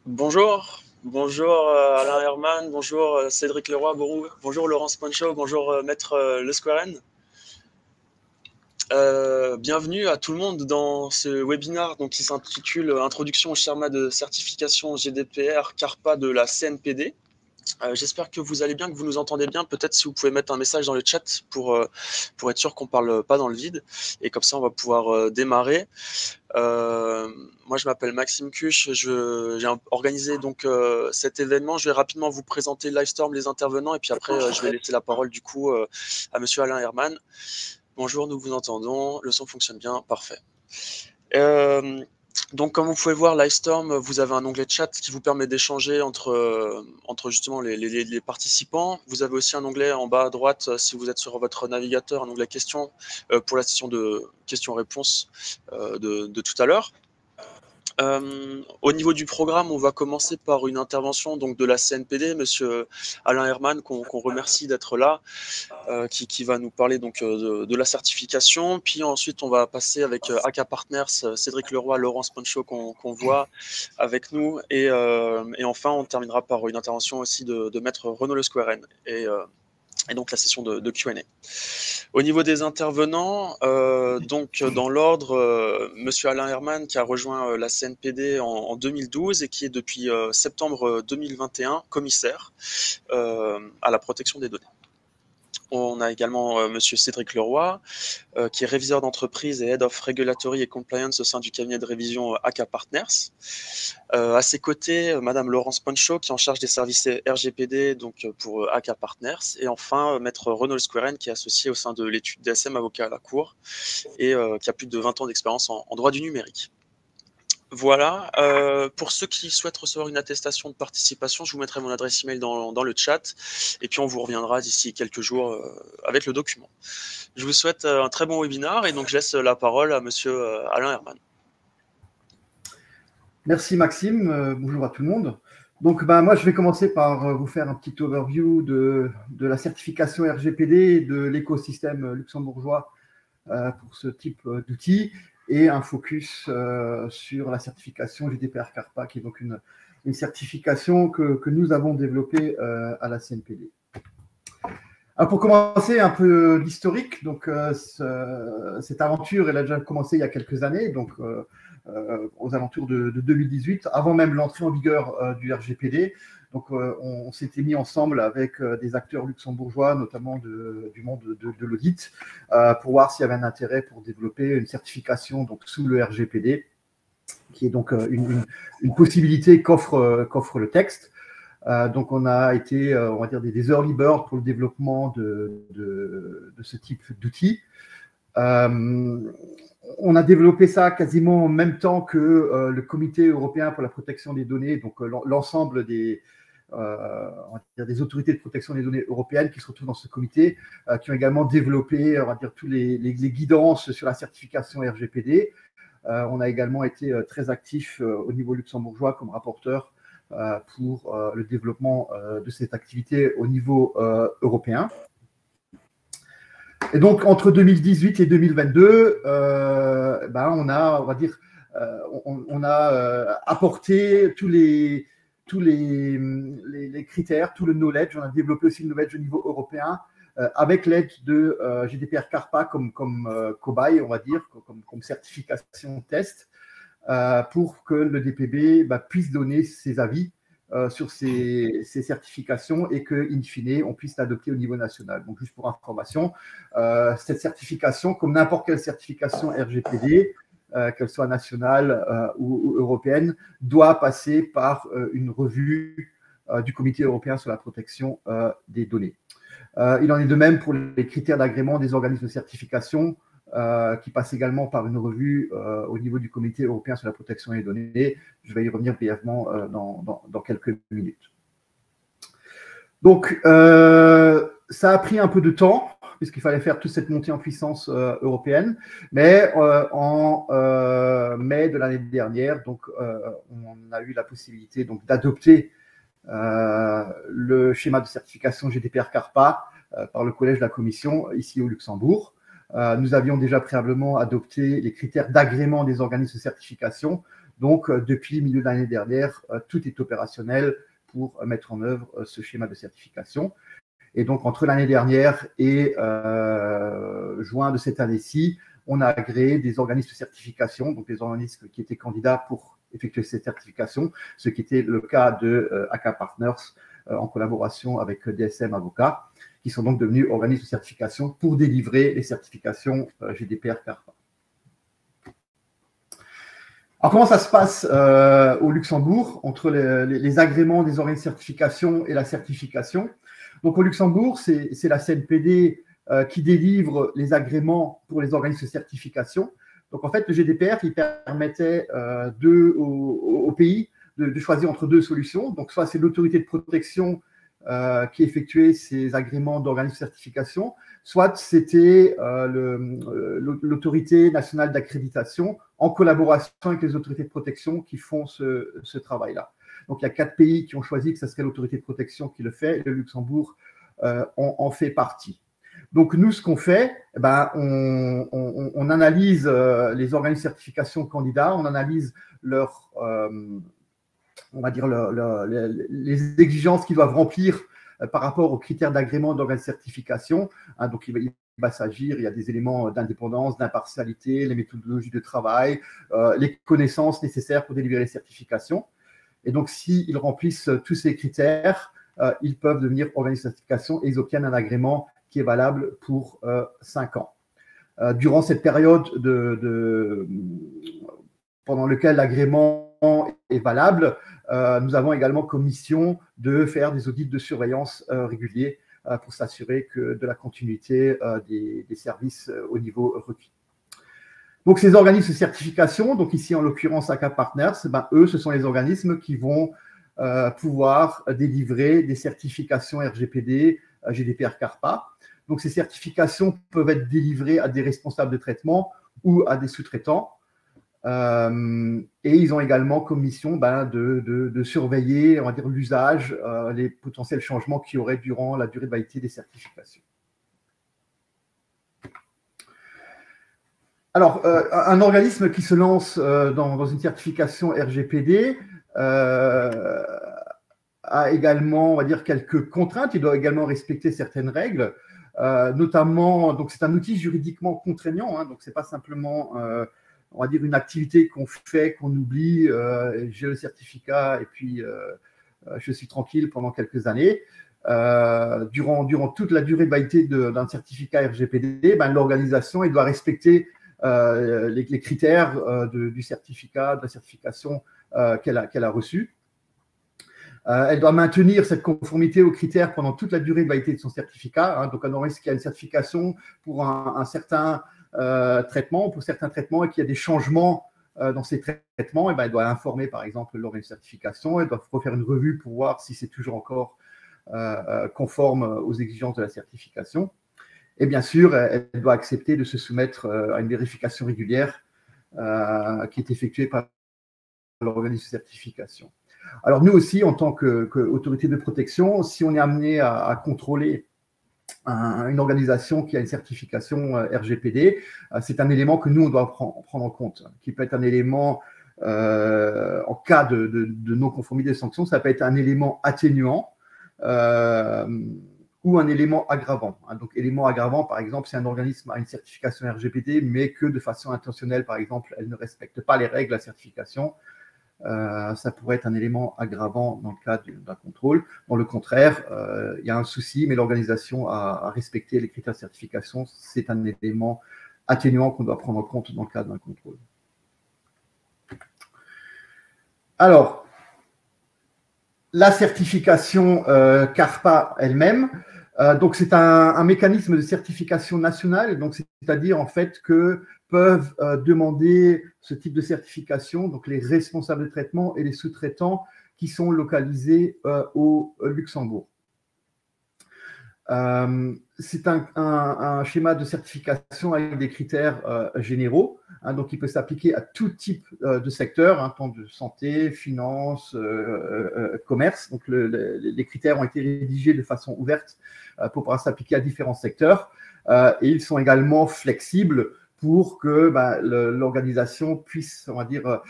Bonjour, bonjour Alain Herman, bonjour Cédric Leroy, bonjour Laurence Poncho, bonjour Maître Le Squaren. Bienvenue à tout le monde dans ce webinaire donc, qui s'intitule Introduction au schéma de certification GDPR CARPA de la CNPD. J'espère que vous allez bien, que vous nous entendez bien. Peut-être si vous pouvez mettre un message dans le chat pour être sûr qu'on ne parle pas dans le vide. Et comme ça, on va pouvoir démarrer. Moi, je m'appelle Maxime Cuche. J'ai organisé donc cet événement. Je vais rapidement vous présenter Livestorm, les intervenants, et puis après, je vais laisser la parole du coup à Monsieur Alain Herman. Bonjour, nous vous entendons. Le son fonctionne bien, parfait. Donc, comme vous pouvez voir, Livestorm, vous avez un onglet chat qui vous permet d'échanger entre justement les participants. Vous avez aussi un onglet en bas à droite, si vous êtes sur votre navigateur, un onglet questions pour la session de questions-réponses de tout à l'heure. Au niveau du programme, on va commencer par une intervention donc, de la CNPD, Monsieur Alain Herman, qu'on remercie d'être là, qui va nous parler donc, de la certification. Puis ensuite, on va passer avec AK Partners, Cédric Leroy, Laurence Poncho qu'on voit avec nous. Et enfin, on terminera par une intervention aussi de Maître Renaud Le Squaren. Et donc la session de Q&A. Au niveau des intervenants, donc dans l'ordre, Monsieur Alain Herman qui a rejoint la CNPD en 2012 et qui est depuis septembre 2021 commissaire à la protection des données. On a également Monsieur Cédric Leroy, qui est réviseur d'entreprise et Head of Regulatory et Compliance au sein du cabinet de révision AK Partners. À ses côtés, Madame Laurence Poncho, qui est en charge des services RGPD donc pour AK Partners. Et enfin, Maître Renaud Squaren, qui est associé au sein de l'étude DSM avocat à la Cour et qui a plus de 20 ans d'expérience en droit du numérique. Voilà, pour ceux qui souhaitent recevoir une attestation de participation, je vous mettrai mon adresse email dans le chat et puis on vous reviendra d'ici quelques jours avec le document. Je vous souhaite un très bon webinaire et donc je laisse la parole à Monsieur Alain Herman. Merci Maxime, bonjour à tout le monde. Donc moi je vais commencer par vous faire un petit overview de la certification RGPD et de l'écosystème luxembourgeois pour ce type d'outils et un focus sur la certification GDPR CARPA qui est donc une certification que nous avons développée à la CNPD. Alors pour commencer un peu l'historique, donc cette aventure elle a déjà commencé il y a quelques années, donc aux alentours de 2018, avant même l'entrée en vigueur du RGPD. Donc, on s'était mis ensemble avec des acteurs luxembourgeois, notamment du monde de l'audit, pour voir s'il y avait un intérêt pour développer une certification donc, sous le RGPD, qui est donc une possibilité qu'offre le texte. Donc, on a été, on va dire, des early birds pour le développement de ce type d'outils. On a développé ça quasiment en même temps que le Comité européen pour la protection des données, donc l'ensemble des autorités de protection des données européennes qui se retrouvent dans ce comité, qui ont également développé, on va dire, tous les guidances sur la certification RGPD. On a également été très actifs au niveau luxembourgeois comme rapporteur pour le développement de cette activité au niveau européen. Et donc, entre 2018 et 2022, on a, on va dire, on a apporté tous les critères, tout le knowledge. On a développé aussi le knowledge au niveau européen avec l'aide de GDPR CARPA comme cobaye, on va dire, comme certification test, pour que le DPB puisse donner ses avis sur ces certifications et que, in fine, on puisse l'adopter au niveau national. Donc, juste pour information, cette certification, comme n'importe quelle certification RGPD, qu'elle soit nationale ou européenne, doit passer par une revue du Comité européen sur la protection des données. Il en est de même pour les critères d'agrément des organismes de certification, qui passe également par une revue au niveau du Comité européen sur la protection des données. Je vais y revenir brièvement dans quelques minutes. Donc, ça a pris un peu de temps, puisqu'il fallait faire toute cette montée en puissance européenne, mais en mai de l'année dernière, donc, on a eu la possibilité d'adopter le schéma de certification GDPR CARPA par le Collège de la Commission ici au Luxembourg. nous avions déjà préalablement adopté les critères d'agrément des organismes de certification. Donc, depuis le milieu de l'année dernière, tout est opérationnel pour mettre en œuvre ce schéma de certification. Et donc, entre l'année dernière et juin de cette année-ci, on a agréé des organismes de certification, donc des organismes qui étaient candidats pour effectuer cette certification, ce qui était le cas de AK Partners en collaboration avec DSM Avocats, qui sont donc devenus organismes de certification pour délivrer les certifications GDPR CARPA. Alors, comment ça se passe au Luxembourg entre les agréments des organismes de certification et la certification? Donc, au Luxembourg, c'est la CNPD qui délivre les agréments pour les organismes de certification. Donc, en fait, le GDPR, il permettait au pays de choisir entre deux solutions. Donc, soit c'est l'autorité de protection qui effectuait ces agréments d'organismes de certification, soit c'était l'autorité nationale d'accréditation en collaboration avec les autorités de protection qui font ce travail-là. Donc, il y a 4 pays qui ont choisi que ce serait l'autorité de protection qui le fait, et le Luxembourg en fait partie. Donc, nous, ce qu'on fait, on analyse les organismes de certification candidats, on analyse on va dire les exigences qu'ils doivent remplir par rapport aux critères d'agrément d'organismes de certification. Donc, il va s'agir, il y a des éléments d'indépendance, d'impartialité, les méthodologies de travail, les connaissances nécessaires pour délivrer les certifications. Et donc, s'ils remplissent tous ces critères, ils peuvent devenir organismes de certification et ils obtiennent un agrément qui est valable pour 5 ans. Durant cette période pendant laquelle l'agrément est valable, nous avons également comme mission de faire des audits de surveillance réguliers pour s'assurer de la continuité des services au niveau requis. Donc, ces organismes de certification, donc ici en l'occurrence AK Partners, eux, ce sont les organismes qui vont pouvoir délivrer des certifications RGPD, GDPR CARPA. Donc, ces certifications peuvent être délivrées à des responsables de traitement ou à des sous-traitants. Et ils ont également comme mission de surveiller, on va dire, l'usage, les potentiels changements qu'il y aurait durant la durée de validité des certifications. Alors, un organisme qui se lance dans une certification RGPD a également, on va dire, quelques contraintes. Il doit également respecter certaines règles, notamment, donc c'est un outil juridiquement contraignant, donc c'est pas simplement, on va dire, une activité qu'on fait, qu'on oublie, j'ai le certificat et puis je suis tranquille pendant quelques années. Durant toute la durée de validité d'un certificat RGPD, l'organisation doit respecter les critères du certificat, de la certification qu'elle a reçue. Elle doit maintenir cette conformité aux critères pendant toute la durée de validité de son certificat. Donc, un organisme qui a une certification pour un certain traitement, pour certains traitements, et qu'il y a des changements dans ces traitements, elle doit informer, par exemple, l'organisme de certification. Elle doit refaire une revue pour voir si c'est toujours encore conforme aux exigences de la certification. Et bien sûr, elle doit accepter de se soumettre à une vérification régulière qui est effectuée par l'organisme de certification. Alors, nous aussi, en tant qu'autorité de protection, si on est amené à contrôler une organisation qui a une certification RGPD, c'est un élément que nous, on doit prendre en compte, qui peut être un élément, en cas de non-conformité de sanctions, ça peut être un élément atténuant, ou un élément aggravant. Donc, élément aggravant, par exemple, si un organisme a une certification RGPD, mais que de façon intentionnelle, par exemple, elle ne respecte pas les règles de la certification, ça pourrait être un élément aggravant dans le cadre d'un contrôle. Dans le contraire, il y a un souci, mais l'organisation a respecté les critères de certification. C'est un élément atténuant qu'on doit prendre en compte dans le cadre d'un contrôle. Alors, la certification CARPA elle-même, donc c'est un mécanisme de certification nationale, donc c'est-à-dire en fait que peuvent demander ce type de certification, donc les responsables de traitement et les sous-traitants qui sont localisés au Luxembourg. C'est un schéma de certification avec des critères généraux, hein, donc il peut s'appliquer à tout type de secteur, hein, tant de santé, finance, commerce. Donc les critères ont été rédigés de façon ouverte pour pouvoir s'appliquer à différents secteurs, et ils sont également flexibles pour que l'organisation puisse, on va dire,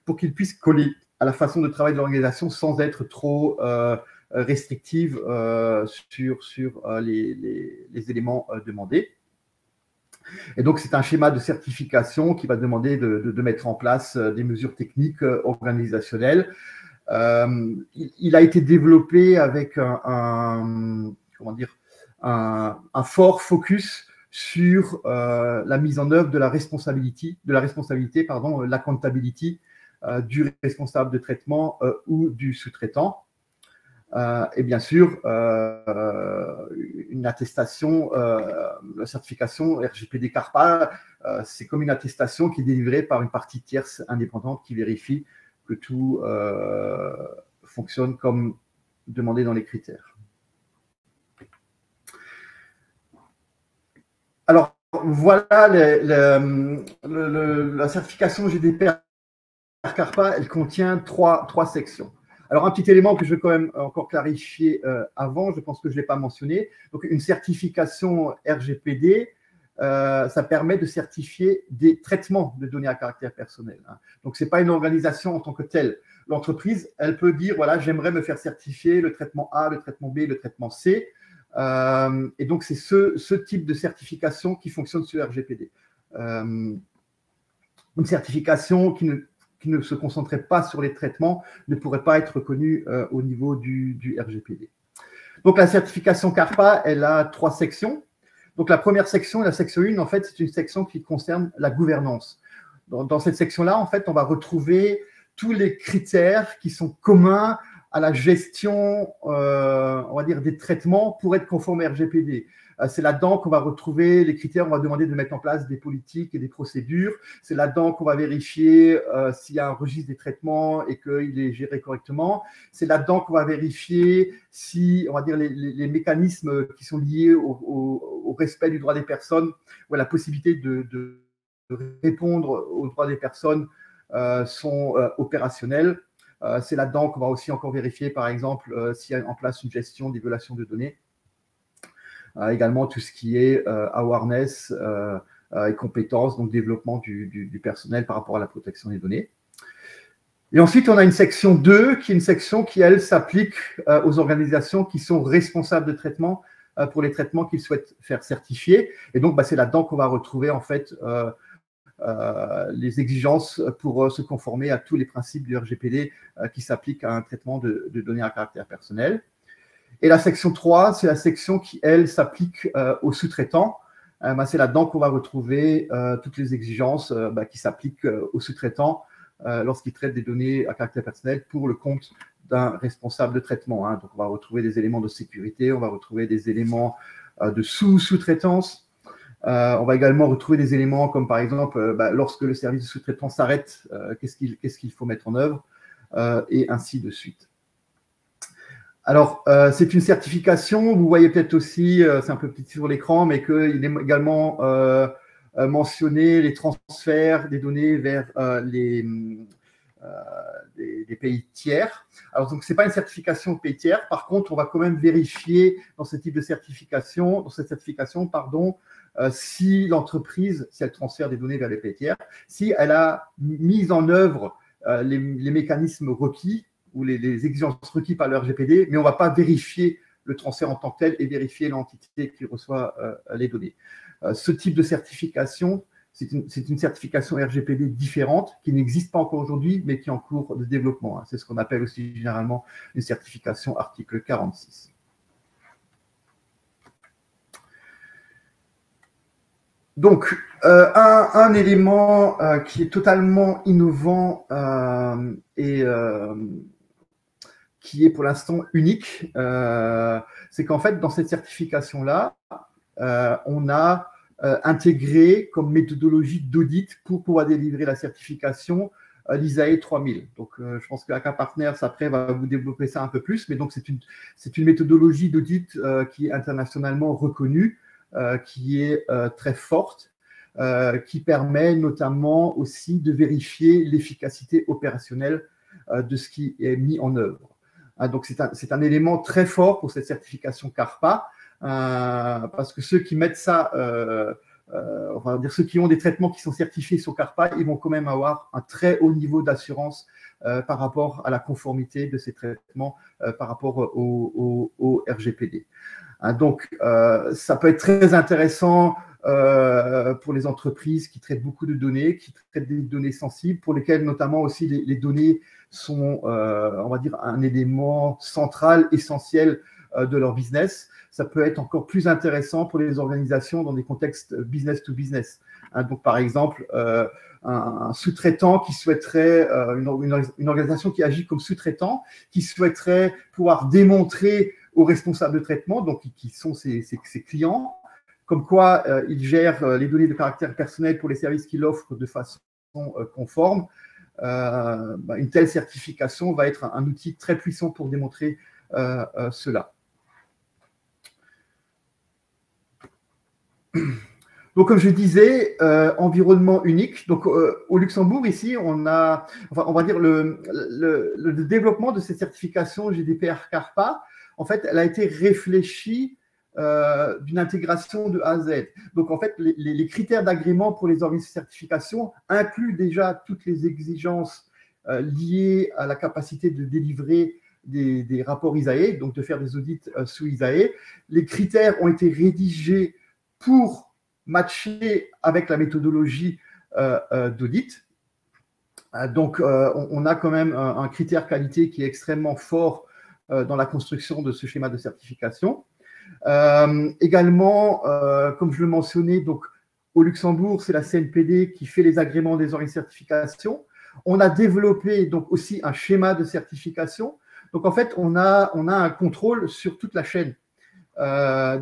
pour qu'il puisse coller à la façon de travail de l'organisation sans être trop restrictive sur les éléments demandés. Et donc, c'est un schéma de certification qui va demander de mettre en place des mesures techniques organisationnelles. Il a été développé avec un fort focus sur la mise en œuvre de la responsabilité, l'accountability du responsable de traitement ou du sous-traitant. Et bien sûr, une attestation, la certification RGPD CARPA, c'est comme une attestation qui est délivrée par une partie tierce indépendante qui vérifie que tout fonctionne comme demandé dans les critères. Alors, voilà la certification GDPR CARPA, elle contient trois sections. Alors, un petit élément que je veux quand même encore clarifier avant, je pense que je ne l'ai pas mentionné. Donc, une certification RGPD, ça permet de certifier des traitements de données à caractère personnel. Hein. Donc, ce n'est pas une organisation en tant que telle. L'entreprise, elle peut dire, voilà, j'aimerais me faire certifier le traitement A, le traitement B, le traitement C. Et donc, c'est ce type de certification qui fonctionne sur RGPD. Une certification qui ne se concentrait pas sur les traitements ne pourrait pas être reconnue au niveau du RGPD. Donc, la certification CARPA, elle a 3 sections. Donc, la première section, la section 1, en fait, c'est une section qui concerne la gouvernance. Dans cette section-là, en fait, on va retrouver tous les critères qui sont communs à la gestion, on va dire, des traitements pour être conforme à RGPD. C'est là-dedans qu'on va retrouver les critères, on va demander de mettre en place des politiques et des procédures. C'est là-dedans qu'on va vérifier s'il y a un registre des traitements et qu'il est géré correctement. C'est là-dedans qu'on va vérifier si, on va dire, les mécanismes qui sont liés au respect du droit des personnes ou à la possibilité de répondre aux droits des personnes sont opérationnels. C'est là-dedans qu'on va aussi encore vérifier, par exemple, s'il y a en place une gestion des violations de données. Également, tout ce qui est awareness et compétences, donc développement du personnel par rapport à la protection des données. Et ensuite, on a une section 2, qui est une section qui, elle, s'applique aux organisations qui sont responsables de traitement pour les traitements qu'ils souhaitent faire certifier. Et donc, c'est là-dedans qu'on va retrouver, en fait, les exigences pour se conformer à tous les principes du RGPD qui s'appliquent à un traitement de données à caractère personnel. Et la section 3, c'est la section qui, elle, s'applique aux sous-traitants. C'est là-dedans qu'on va retrouver toutes les exigences qui s'appliquent aux sous-traitants lorsqu'ils traitent des données à caractère personnel pour le compte d'un responsable de traitement. Hein. Donc, on va retrouver des éléments de sécurité, on va retrouver des éléments de sous-traitance. On va également retrouver des éléments comme, par exemple, lorsque le service de sous-traitant s'arrête, qu'est-ce qu'il faut mettre en œuvre, et ainsi de suite. Alors, c'est une certification, vous voyez peut-être aussi, c'est un peu petit sur l'écran, mais qu'il est également mentionné les transferts des données vers des pays tiers. Alors, donc, ce n'est pas une certification pays tiers. Par contre, on va quand même vérifier dans ce type de certification, si l'entreprise, si elle transfère des données vers les pays tiers, si elle a mis en œuvre les mécanismes requis ou les exigences requises par le RGPD, mais on ne va pas vérifier le transfert en tant que tel et vérifier l'entité qui reçoit les données. Ce type de certification, c'est une certification RGPD différente qui n'existe pas encore aujourd'hui, mais qui est en cours de développement. Hein. C'est ce qu'on appelle aussi généralement une certification article 46. Donc, un élément qui est totalement innovant et qui est pour l'instant unique, c'est qu'en fait, dans cette certification-là, on a intégré comme méthodologie d'audit pour pouvoir délivrer la certification l'ISAE 3000. Donc, je pense que AK Partners, après, va vous développer ça un peu plus. Mais donc, c'est une méthodologie d'audit qui est internationalement reconnue, qui est très forte, qui permet notamment aussi de vérifier l'efficacité opérationnelle de ce qui est mis en œuvre. Donc, c'est un élément très fort pour cette certification CARPA, parce que ceux qui mettent ça, on va dire ceux qui ont des traitements qui sont certifiés sur CARPA, ils vont quand même avoir un très haut niveau d'assurance par rapport à la conformité de ces traitements par rapport au RGPD. Donc, ça peut être très intéressant pour les entreprises qui traitent beaucoup de données, qui traitent des données sensibles, pour lesquelles notamment aussi les données sont, on va dire, un élément central, essentiel de leur business. Ça peut être encore plus intéressant pour les organisations dans des contextes business to business. Donc, par exemple, un sous-traitant qui souhaiterait, une organisation qui agit comme sous-traitant, qui souhaiterait pouvoir démontrer aux responsables de traitement, donc qui sont ses clients, comme quoi il gère les données de caractère personnel pour les services qu'il offre de façon conforme. Une telle certification va être un outil très puissant pour démontrer cela. Donc, comme je disais, environnement unique. Donc, au Luxembourg, ici, on a, enfin, on va dire, le développement de cette certification GDPR CARPA, en fait, elle a été réfléchie d'une intégration de A à Z. Donc, en fait, les critères d'agrément pour les organismes de certification incluent déjà toutes les exigences liées à la capacité de délivrer des rapports ISAE, donc de faire des audits sous ISAE. Les critères ont été rédigés pour matcher avec la méthodologie d'audit. Donc, on a quand même un critère qualité qui est extrêmement fort dans la construction de ce schéma de certification. Également, comme je le mentionnais, donc, au Luxembourg, c'est la CNPD qui fait les agréments des organismes de certification. On a développé donc aussi un schéma de certification. Donc, en fait, on a un contrôle sur toute la chaîne.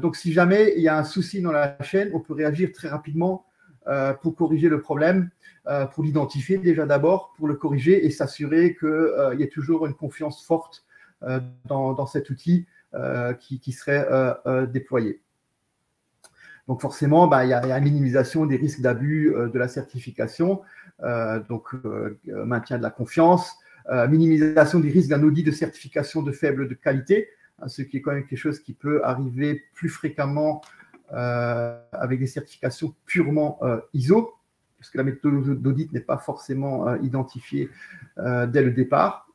Donc, si jamais il y a un souci dans la chaîne, on peut réagir très rapidement pour corriger le problème, pour l'identifier déjà d'abord, pour le corriger et s'assurer qu'il y ait toujours une confiance forte dans cet outil qui serait déployé. Donc, forcément, il y a une minimisation des risques d'abus de la certification, donc maintien de la confiance, minimisation des risques d'un audit de certification de faible qualité, ce qui est quand même quelque chose qui peut arriver plus fréquemment avec des certifications purement ISO, parce que la méthode d'audit n'est pas forcément identifiée dès le départ.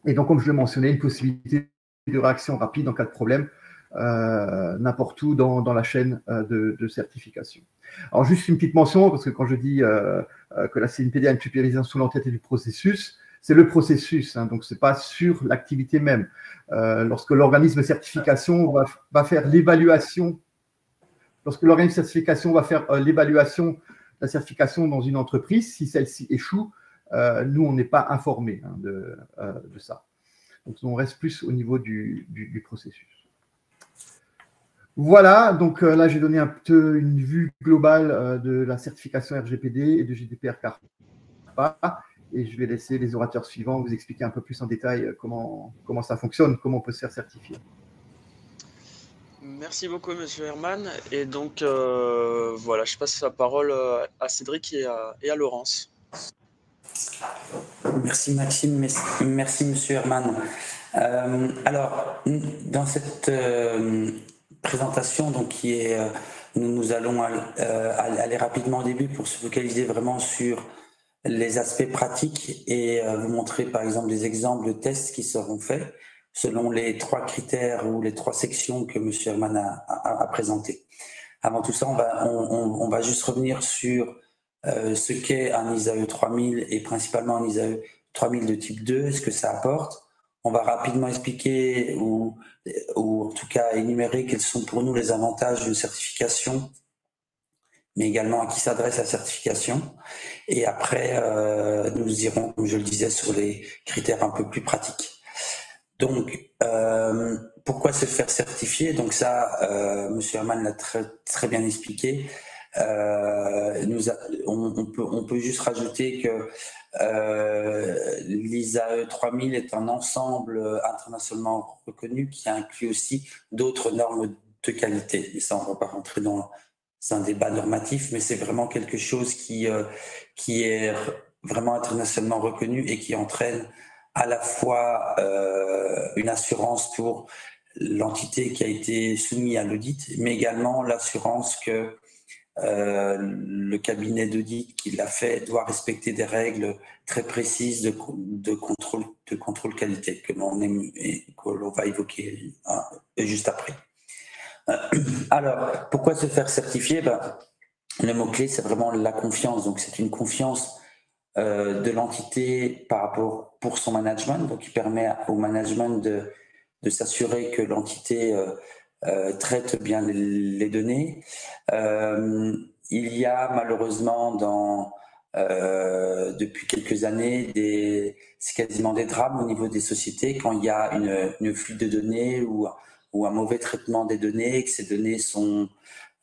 Et donc, comme je le mentionnais, une possibilité de réaction rapide en cas de problème n'importe où dans la chaîne de certification. Alors, juste une petite mention, parce que quand je dis que la CNPD a une supervision sous l'entité du processus, c'est le processus, donc ce n'est pas sur l'activité même. Lorsque l'organisme de certification va faire l'évaluation, lorsque l'organisme de certification va faire l'évaluation de la certification dans une entreprise, si celle-ci échoue, nous, on n'est pas informés de ça. Donc, on reste plus au niveau du processus. Voilà, donc là, j'ai donné un peu une vue globale de la certification RGPD et de GDPR CARPA. Et je vais laisser les orateurs suivants vous expliquer un peu plus en détail comment ça fonctionne, comment on peut se faire certifier. Merci beaucoup, Monsieur Herman. Et donc, voilà, je passe la parole à Cédric et à Laurence. Merci, Maxime. Merci, Monsieur Herman. Alors, dans cette présentation, donc, nous allons aller rapidement au début pour se focaliser vraiment sur les aspects pratiques et vous montrer par exemple des exemples de tests qui seront faits selon les 3 critères ou les 3 sections que M. Herman a présenté. Avant tout ça, on va juste revenir sur ce qu'est un ISAE 3000 et principalement un ISAE 3000 de type 2, ce que ça apporte. On va rapidement expliquer ou en tout cas énumérer quels sont pour nous les avantages d'une certification, mais également à qui s'adresse la certification. Et après, nous irons, comme je le disais, sur les critères un peu plus pratiques. Donc, pourquoi se faire certifier? Donc ça, M. Herman l'a très bien expliqué. on peut juste rajouter que l'ISAE 3000 est un ensemble internationalement reconnu qui inclut aussi d'autres normes de qualité. Et ça, on ne va pas rentrer dans un débat normatif, mais c'est vraiment quelque chose qui est vraiment internationalement reconnu et qui entraîne à la fois une assurance pour l'entité qui a été soumise à l'audit, mais également l'assurance que le cabinet d'audit qui l'a fait doit respecter des règles très précises de contrôle qualité que l'on va évoquer juste après. Alors, pourquoi se faire certifier? Le mot-clé, c'est vraiment la confiance. Donc, c'est une confiance de l'entité par rapport pour son management, donc qui permet au management de s'assurer que l'entité traite bien les données. Il y a malheureusement depuis quelques années c'est quasiment des drames au niveau des sociétés quand il y a une fuite de données ou un mauvais traitement des données, que ces données sont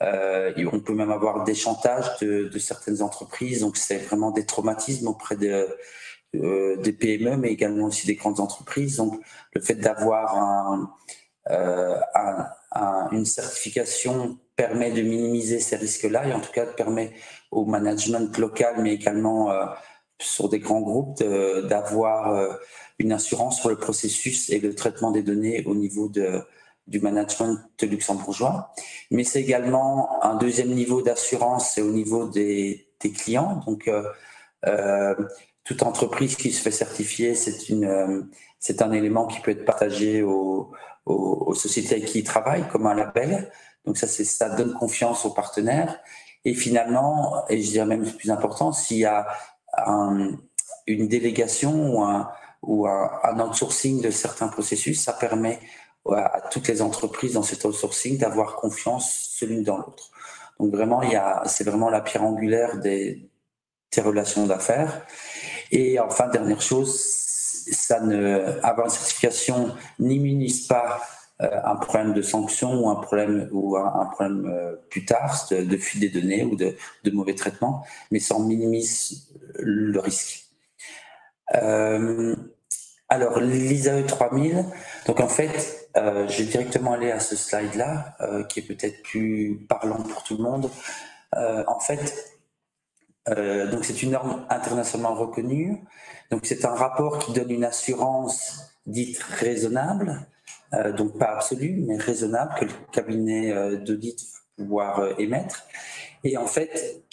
on peut même avoir des chantages de certaines entreprises, donc c'est vraiment des traumatismes auprès des PME, mais également aussi des grandes entreprises. Donc le fait d'avoir une certification permet de minimiser ces risques-là et en tout cas permet au management local, mais également sur des grands groupes, d'avoir une assurance sur le processus et le traitement des données au niveau du management luxembourgeois. Mais c'est également un deuxième niveau d'assurance, c'est au niveau des clients. Donc, toute entreprise qui se fait certifier, c'est un élément qui peut être partagé aux sociétés avec qui ils travaillent, comme un label. Donc ça donne confiance aux partenaires. Et finalement, et je dirais même le plus important, s'il y a une délégation ou un outsourcing de certains processus, ça permet à toutes les entreprises dans cet outsourcing d'avoir confiance l'une dans l'autre. Donc vraiment, c'est vraiment la pierre angulaire des relations d'affaires. Et enfin, dernière chose, avoir une certification n'immunise pas un problème de sanction ou un problème plus tard de fuite des données ou de mauvais traitement, mais ça en minimise le risque. Alors, l'ISAE 3000, donc en fait, je vais directement aller à ce slide-là, qui est peut-être plus parlant pour tout le monde. En fait, donc c'est une norme internationalement reconnue. Donc c'est un rapport qui donne une assurance dite raisonnable, donc pas absolue, mais raisonnable, que le cabinet d'audit va pouvoir émettre. Et en fait,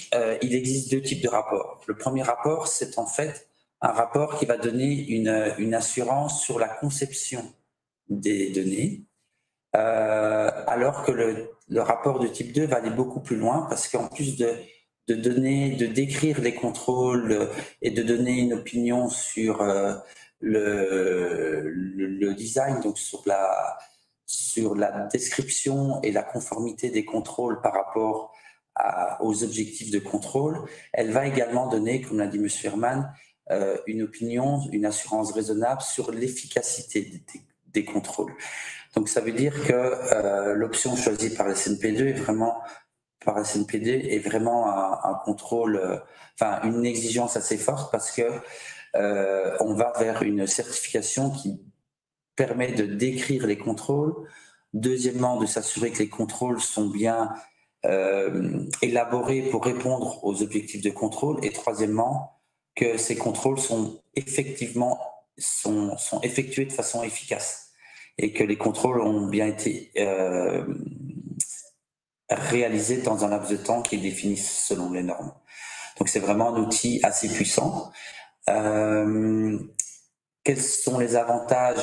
il existe deux types de rapports. Le premier rapport, c'est en fait un rapport qui va donner une assurance sur la conception des données, alors que le rapport de type 2 va aller beaucoup plus loin, parce qu'en plus de décrire les contrôles et de donner une opinion sur le design, donc sur la description et la conformité des contrôles par rapport aux objectifs de contrôle, elle va également donner, comme l'a dit M. Herman, une opinion, une assurance raisonnable sur l'efficacité des contrôles. Donc ça veut dire que l'option choisie par la CNP2 est vraiment un contrôle, une exigence assez forte, parce que on va vers une certification qui permet de décrire les contrôles, deuxièmement de s'assurer que les contrôles sont bien élaborés pour répondre aux objectifs de contrôle, et troisièmement que ces contrôles sont effectués de façon efficace et que les contrôles ont bien été réalisés dans un laps de temps qui est défini selon les normes. Donc c'est vraiment un outil assez puissant. Quels sont les avantages?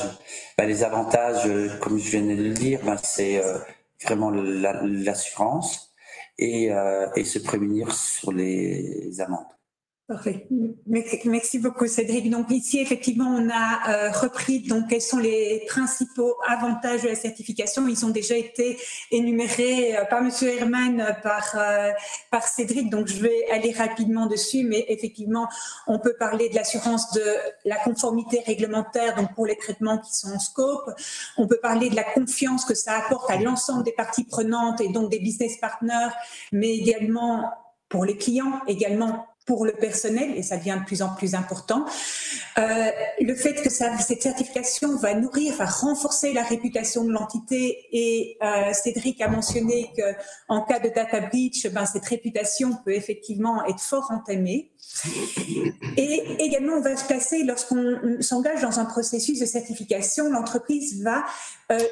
Les avantages, comme je viens de le dire, c'est vraiment l'assurance et se prémunir sur les amendes. Parfait. Merci beaucoup, Cédric. Donc ici, effectivement, on a repris donc quels sont les principaux avantages de la certification. Ils ont déjà été énumérés par Monsieur Herman, par Cédric. Donc je vais aller rapidement dessus, mais effectivement, on peut parler de l'assurance de la conformité réglementaire, donc pour les traitements qui sont en scope. On peut parler de la confiance que ça apporte à l'ensemble des parties prenantes et donc des business partners, mais également pour les clients, également pour le personnel, et ça devient de plus en plus important. Le fait que cette certification va nourrir, va renforcer la réputation de l'entité, et Cédric a mentionné qu'en cas de data breach, cette réputation peut effectivement être fort entamée. Et également, on va se placer, lorsqu'on s'engage dans un processus de certification, l'entreprise va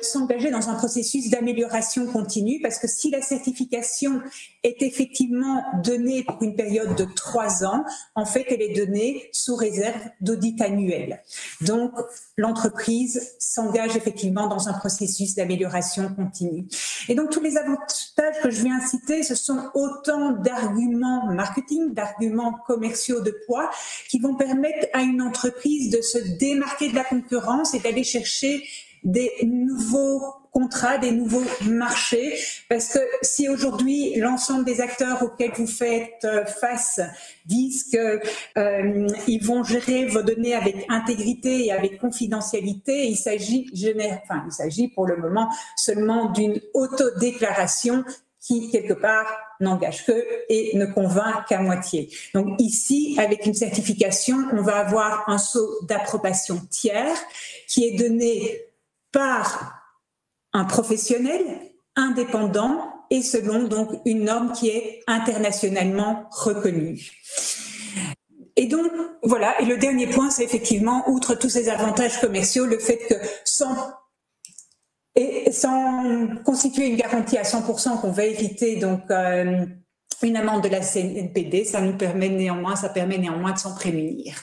s'engager dans un processus d'amélioration continue, parce que si la certification est effectivement donnée pour une période de 3 ans, en fait, elle est donnée sous réserve d'audit annuel. Donc, l'entreprise s'engage effectivement dans un processus d'amélioration continue. Et donc, tous les avantages que je viens de citer, ce sont autant d'arguments marketing, d'arguments commerciaux de poids, qui vont permettre à une entreprise de se démarquer de la concurrence et d'aller chercher des nouveaux contrats, des nouveaux marchés, parce que si aujourd'hui l'ensemble des acteurs auxquels vous faites face disent qu'ils vont gérer vos données avec intégrité et avec confidentialité, il s'agit pour le moment seulement d'une autodéclaration qui, quelque part, n'engage que et ne convainc qu'à moitié. Donc ici, avec une certification, on va avoir un sceau d'approbation tiers qui est donné par un professionnel indépendant et selon donc une norme qui est internationalement reconnue. Et donc, voilà, et le dernier point, c'est effectivement, outre tous ces avantages commerciaux, le fait que sans constituer une garantie à 100% qu'on va éviter donc une amende de la CNPD, ça permet néanmoins de s'en prémunir.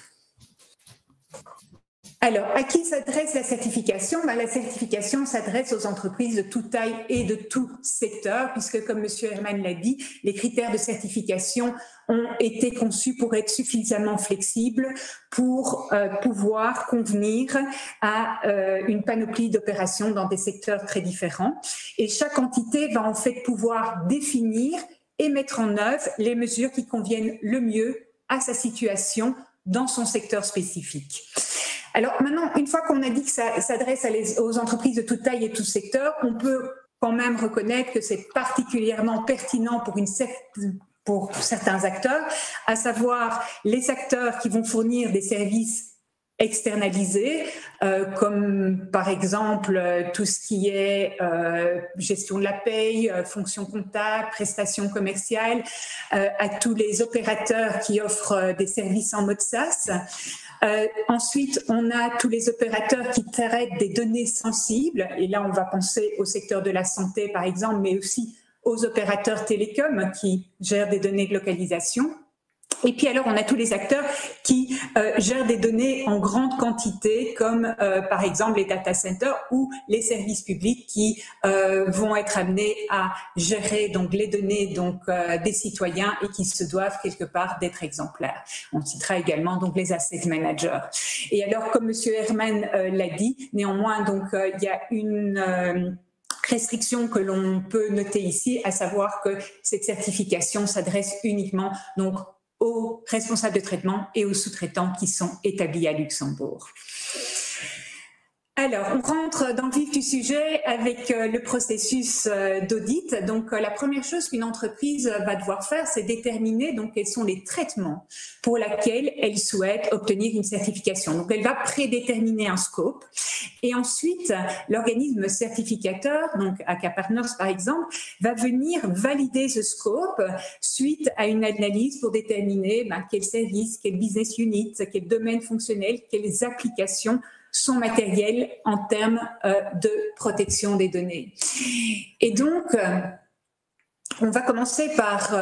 Alors, à qui s'adresse la certification? La certification s'adresse aux entreprises de toute taille et de tout secteur, puisque, comme M. Herman l'a dit, les critères de certification ont été conçus pour être suffisamment flexibles pour pouvoir convenir à une panoplie d'opérations dans des secteurs très différents. Et chaque entité va en fait pouvoir définir et mettre en œuvre les mesures qui conviennent le mieux à sa situation dans son secteur spécifique. Alors maintenant, une fois qu'on a dit que ça s'adresse aux entreprises de toute taille et tout secteur, on peut quand même reconnaître que c'est particulièrement pertinent pour certains acteurs, à savoir les acteurs qui vont fournir des services externalisés, comme par exemple tout ce qui est gestion de la paye, fonction comptable, prestations commerciales, à tous les opérateurs qui offrent des services en mode SaaS. Ensuite, on a tous les opérateurs qui traitent des données sensibles, et là on va penser au secteur de la santé par exemple, mais aussi aux opérateurs télécoms qui gèrent des données de localisation. Et puis alors, on a tous les acteurs qui gèrent des données en grande quantité, comme par exemple les data centers ou les services publics qui vont être amenés à gérer donc les données des citoyens et qui se doivent quelque part d'être exemplaires. On citera également donc les asset managers. Et alors, comme Monsieur Herman l'a dit, néanmoins donc il y a une restriction que l'on peut noter ici, à savoir que cette certification s'adresse uniquement donc aux responsables de traitement et aux sous-traitants qui sont établis à Luxembourg. Alors, on rentre dans le vif du sujet avec le processus d'audit. Donc, la première chose qu'une entreprise va devoir faire, c'est déterminer donc quels sont les traitements pour lesquels elle souhaite obtenir une certification. Donc, elle va prédéterminer un scope. Et ensuite, l'organisme certificateur, donc AK Partners par exemple, va venir valider ce scope suite à une analyse pour déterminer quels services, quel business unit, quel domaine fonctionnel, quelles applications sont matériels en termes de protection des données. Et donc, on va commencer par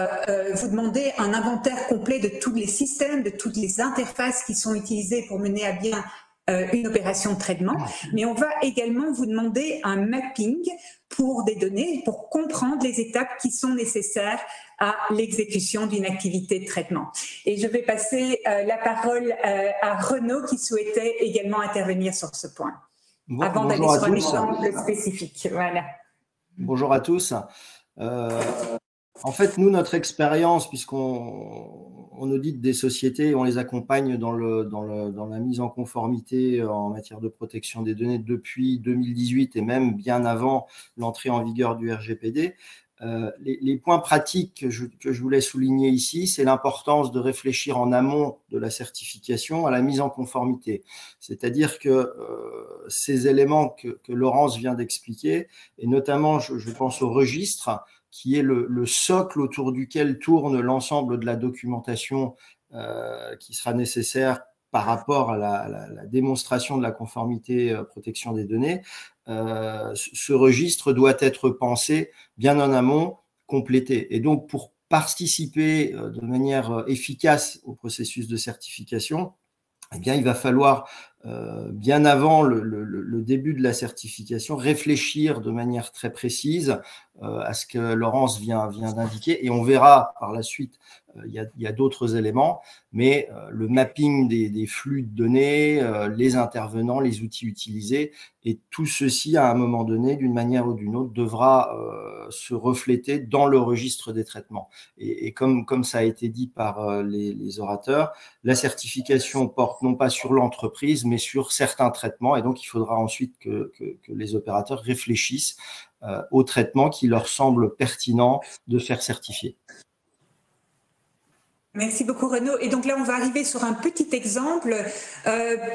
vous demander un inventaire complet de tous les systèmes, de toutes les interfaces qui sont utilisées pour mener à bien une opération de traitement, mais on va également vous demander un mapping pour des données, pour comprendre les étapes qui sont nécessaires à l'exécution d'une activité de traitement. Et je vais passer la parole à Renaud qui souhaitait également intervenir sur ce point, avant d'aller sur un exemple spécifique. Voilà. Bonjour à tous. En fait, nous, notre expérience, puisqu'on audite des sociétés, on les accompagne dans la mise en conformité en matière de protection des données depuis 2018 et même bien avant l'entrée en vigueur du RGPD. Les points pratiques que je voulais souligner ici, c'est l'importance de réfléchir en amont de la certification à la mise en conformité. C'est-à-dire que ces éléments que Laurence vient d'expliquer, et notamment, je pense au registre, qui est le socle autour duquel tourne l'ensemble de la documentation qui sera nécessaire par rapport à la démonstration de la conformité protection des données. Ce registre doit être pensé bien en amont, complété. Et donc, pour participer de manière efficace au processus de certification, eh bien, il va falloir, bien avant le début de la certification, réfléchir de manière très précise à ce que Laurence vient d'indiquer. Et on verra par la suite, il y a d'autres éléments, mais le mapping des flux de données, les intervenants, les outils utilisés, et tout ceci, à un moment donné, d'une manière ou d'une autre, devra se refléter dans le registre des traitements. Et comme ça a été dit par les orateurs, la certification porte non pas sur l'entreprise, mais sur certains traitements. Et donc, il faudra ensuite que les opérateurs réfléchissent aux traitements qui leur semblent pertinents de faire certifier. Merci beaucoup Renaud. Et donc là, on va arriver sur un petit exemple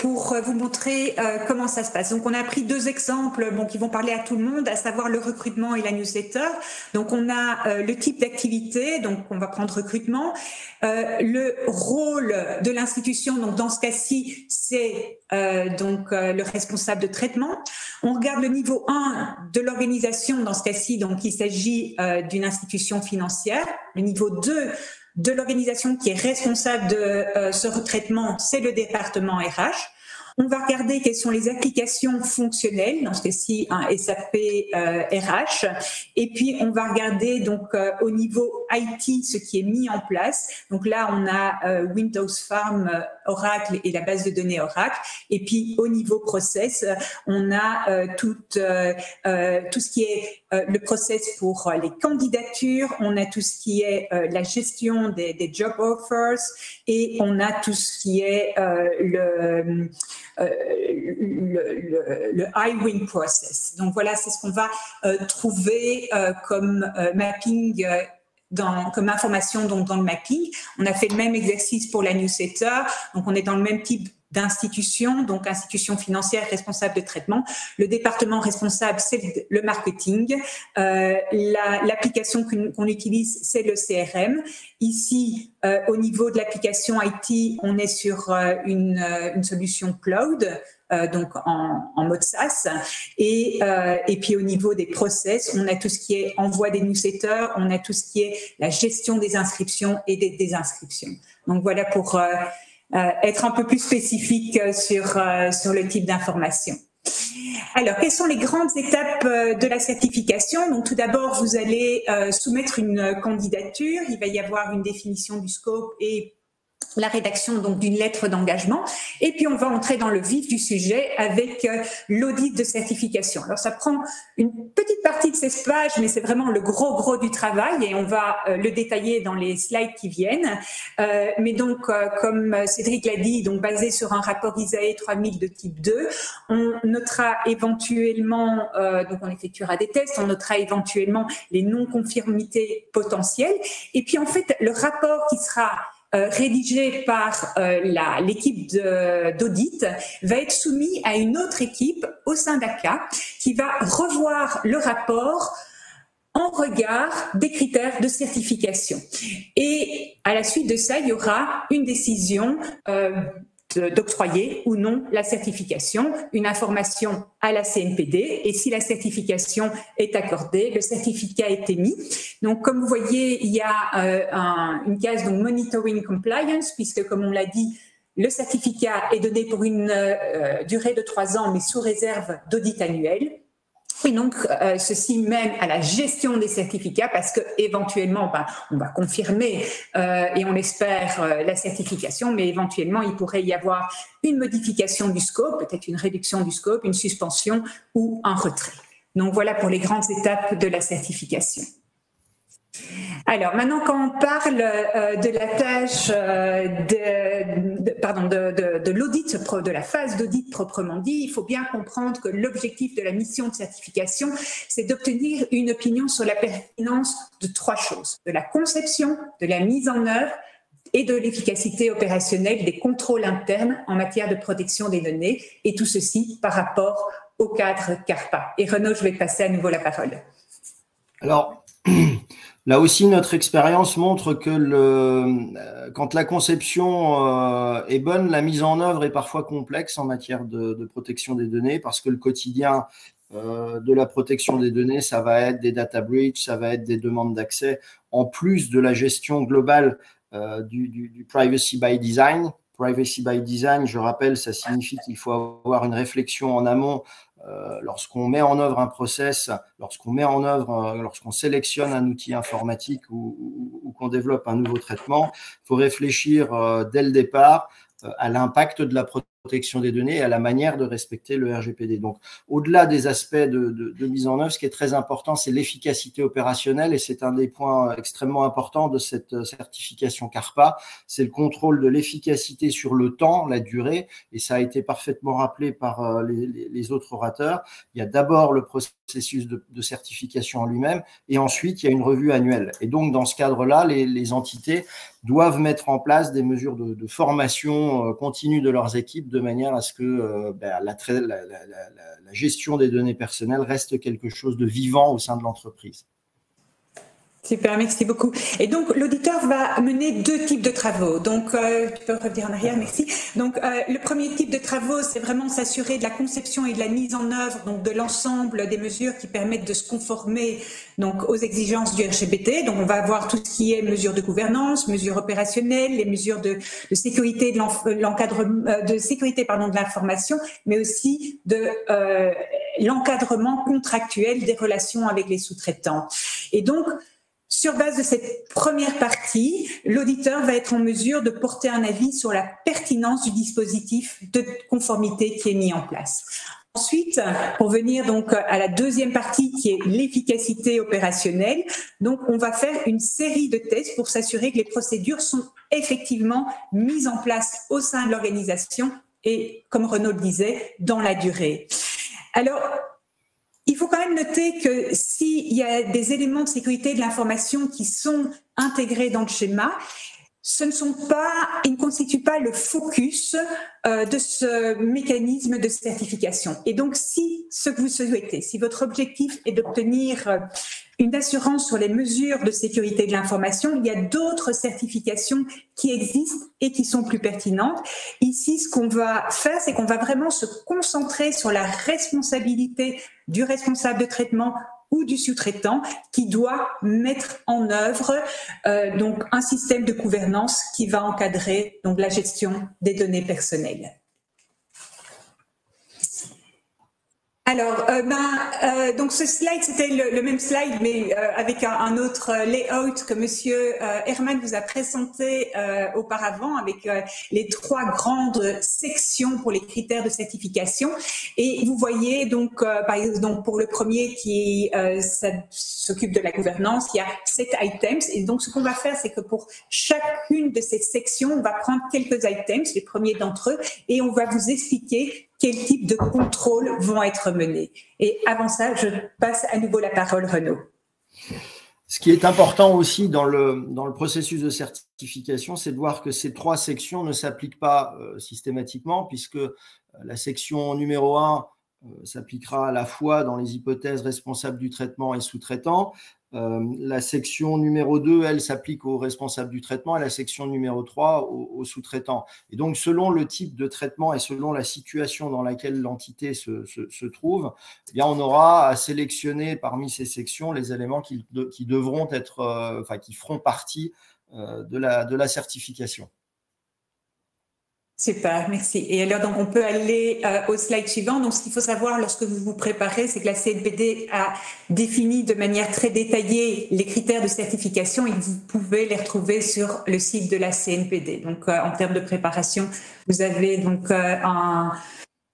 pour vous montrer comment ça se passe. Donc on a pris deux exemples qui vont parler à tout le monde, à savoir le recrutement et la newsletter. Donc on a le type d'activité, donc on va prendre recrutement. Le rôle de l'institution, donc dans ce cas-ci, c'est le responsable de traitement. On regarde le niveau 1 de l'organisation, dans ce cas-ci, donc il s'agit d'une institution financière. Le niveau 2 de l'organisation qui est responsable de ce retraitement, c'est le département RH. On va regarder quelles sont les applications fonctionnelles, dans ce cas-ci un SAP RH, et puis on va regarder donc au niveau IT ce qui est mis en place. Donc là on a Windows Farm, Oracle et la base de données Oracle, et puis au niveau process on a tout ce qui est le process pour les candidatures, on a tout ce qui est la gestion des job offers, et on a tout ce qui est le hiring process. Donc voilà, c'est ce qu'on va trouver comme mapping, comme information donc dans le mapping. On a fait le même exercice pour la newsletter, donc on est dans le même type d'institution, donc institution financière responsable de traitement. Le département responsable, c'est le marketing. L'application qu'on utilise, c'est le CRM. Ici, au niveau de l'application IT, on est sur une solution cloud, donc en mode SaaS. Et puis au niveau des process, on a tout ce qui est envoi des newsletters, on a tout ce qui est la gestion des inscriptions et des désinscriptions. Donc voilà pour être un peu plus spécifique sur le type d'information. Alors, quelles sont les grandes étapes de la certification? Donc, tout d'abord, vous allez soumettre une candidature. Il va y avoir une définition du scope et la rédaction donc d'une lettre d'engagement, et puis on va entrer dans le vif du sujet avec l'audit de certification. Alors ça prend une petite partie de 16 pages, mais c'est vraiment le gros du travail, et on va le détailler dans les slides qui viennent. Mais donc, comme Cédric l'a dit, donc basé sur un rapport ISAE 3000 de type 2, on notera éventuellement, donc on effectuera des tests, on notera éventuellement les non-conformités potentielles, et puis en fait le rapport qui sera rédigé par l'équipe d'audit va être soumis à une autre équipe au sein d'ACA qui va revoir le rapport en regard des critères de certification. Et à la suite de ça, il y aura une décision d'octroyer ou non la certification, une information à la CNPD, et si la certification est accordée, le certificat est émis. Donc, comme vous voyez, il y a une case donc monitoring compliance, puisque comme on l'a dit, Le certificat est donné pour une durée de 3 ans, mais sous réserve d'audit annuel. Et donc, ceci mène à la gestion des certificats parce que éventuellement, on va confirmer et on l'espère la certification, mais éventuellement, il pourrait y avoir une modification du scope, peut-être une réduction du scope, une suspension ou un retrait. Donc, voilà pour les grandes étapes de la certification. Alors, maintenant, quand on parle de la tâche de l'audit, de la phase d'audit proprement dit, il faut bien comprendre que l'objectif de la mission de certification, c'est d'obtenir une opinion sur la pertinence de 3 choses, de la conception, de la mise en œuvre et de l'efficacité opérationnelle des contrôles internes en matière de protection des données, et tout ceci par rapport au cadre CARPA. Et Renaud, je vais passer à nouveau la parole. Alors, là aussi, notre expérience montre que quand la conception est bonne, la mise en œuvre est parfois complexe en matière de protection des données parce que le quotidien de la protection des données, ça va être des data breach, ça va être des demandes d'accès, en plus de la gestion globale du privacy by design. Privacy by design, je rappelle, ça signifie qu'il faut avoir une réflexion en amont lorsqu'on met en œuvre un process, lorsqu'on sélectionne un outil informatique ou qu'on développe un nouveau traitement, il faut réfléchir dès le départ à l'impact de la protection des données et à la manière de respecter le RGPD. Donc, au-delà des aspects de mise en œuvre, ce qui est très important, c'est l'efficacité opérationnelle et c'est un des points extrêmement importants de cette certification CARPA. C'est le contrôle de l'efficacité sur le temps, la durée, et ça a été parfaitement rappelé par les autres orateurs. Il y a d'abord le processus de certification en lui-même et ensuite, il y a une revue annuelle. Et donc, dans ce cadre-là, les entités doivent mettre en place des mesures de formation continue de leurs équipes de manière à ce que la gestion des données personnelles reste quelque chose de vivant au sein de l'entreprise. Super, merci beaucoup. Et donc, l'auditeur va mener 2 types de travaux. Donc, tu peux revenir en arrière, merci. Donc, le premier type de travaux, c'est vraiment s'assurer de la conception et de la mise en œuvre, donc de l'ensemble des mesures qui permettent de se conformer donc aux exigences du RGPD. Donc, on va avoir tout ce qui est mesures de gouvernance, mesures opérationnelles, les mesures de sécurité de de l'information, mais aussi de l'encadrement contractuel des relations avec les sous-traitants. Et donc, sur base de cette première partie, l'auditeur va être en mesure de porter un avis sur la pertinence du dispositif de conformité qui est mis en place. Ensuite, pour venir donc à la deuxième partie qui est l'efficacité opérationnelle, donc on va faire une série de tests pour s'assurer que les procédures sont effectivement mises en place au sein de l'organisation et, comme Renaud le disait, dans la durée. Alors, il faut quand même noter que s'il y a des éléments de sécurité de l'information qui sont intégrés dans le schéma, ils ne constituent pas le focus de ce mécanisme de certification. Et donc, si ce que vous souhaitez, si votre objectif est d'obtenir une assurance sur les mesures de sécurité de l'information, il y a d'autres certifications qui existent et qui sont plus pertinentes. Ici, ce qu'on va faire, c'est qu'on va vraiment se concentrer sur la responsabilité du responsable de traitement ou du sous-traitant qui doit mettre en œuvre donc un système de gouvernance qui va encadrer donc la gestion des données personnelles. Alors, donc ce slide, c'était le même slide, mais avec un autre layout que Monsieur Herman vous a présenté auparavant, avec les 3 grandes sections pour les critères de certification. Et vous voyez donc, par exemple, donc pour le premier qui s'occupe de la gouvernance, il y a 7 items. Et donc, ce qu'on va faire, c'est que pour chacune de ces sections, on va prendre quelques items, les premiers d'entre eux, et on va vous expliquer quel type de contrôles vont être menés. Et avant ça, je passe à nouveau la parole, Renaud. Ce qui est important aussi dans le processus de certification, c'est de voir que ces 3 sections ne s'appliquent pas systématiquement, puisque la section numéro 1 s'appliquera à la fois dans les hypothèses responsables du traitement et sous-traitant. La section numéro 2, elle s'applique aux responsables du traitement et la section numéro 3 aux sous-traitants. Et donc, selon le type de traitement et selon la situation dans laquelle l'entité se trouve, eh bien, on aura à sélectionner parmi ces sections les éléments qui devront être, qui feront partie de la certification. Super, merci. Et alors, donc, on peut aller au slide suivant. Donc, ce qu'il faut savoir lorsque vous vous préparez, c'est que la CNPD a défini de manière très détaillée les critères de certification et que vous pouvez les retrouver sur le site de la CNPD. Donc, en termes de préparation, vous avez donc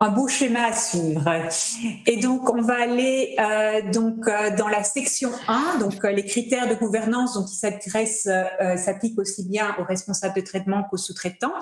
un beau schéma à suivre. Et donc, on va aller dans la section 1, donc les critères de gouvernance, donc qui s'appliquent aussi bien aux responsables de traitement qu'aux sous-traitants.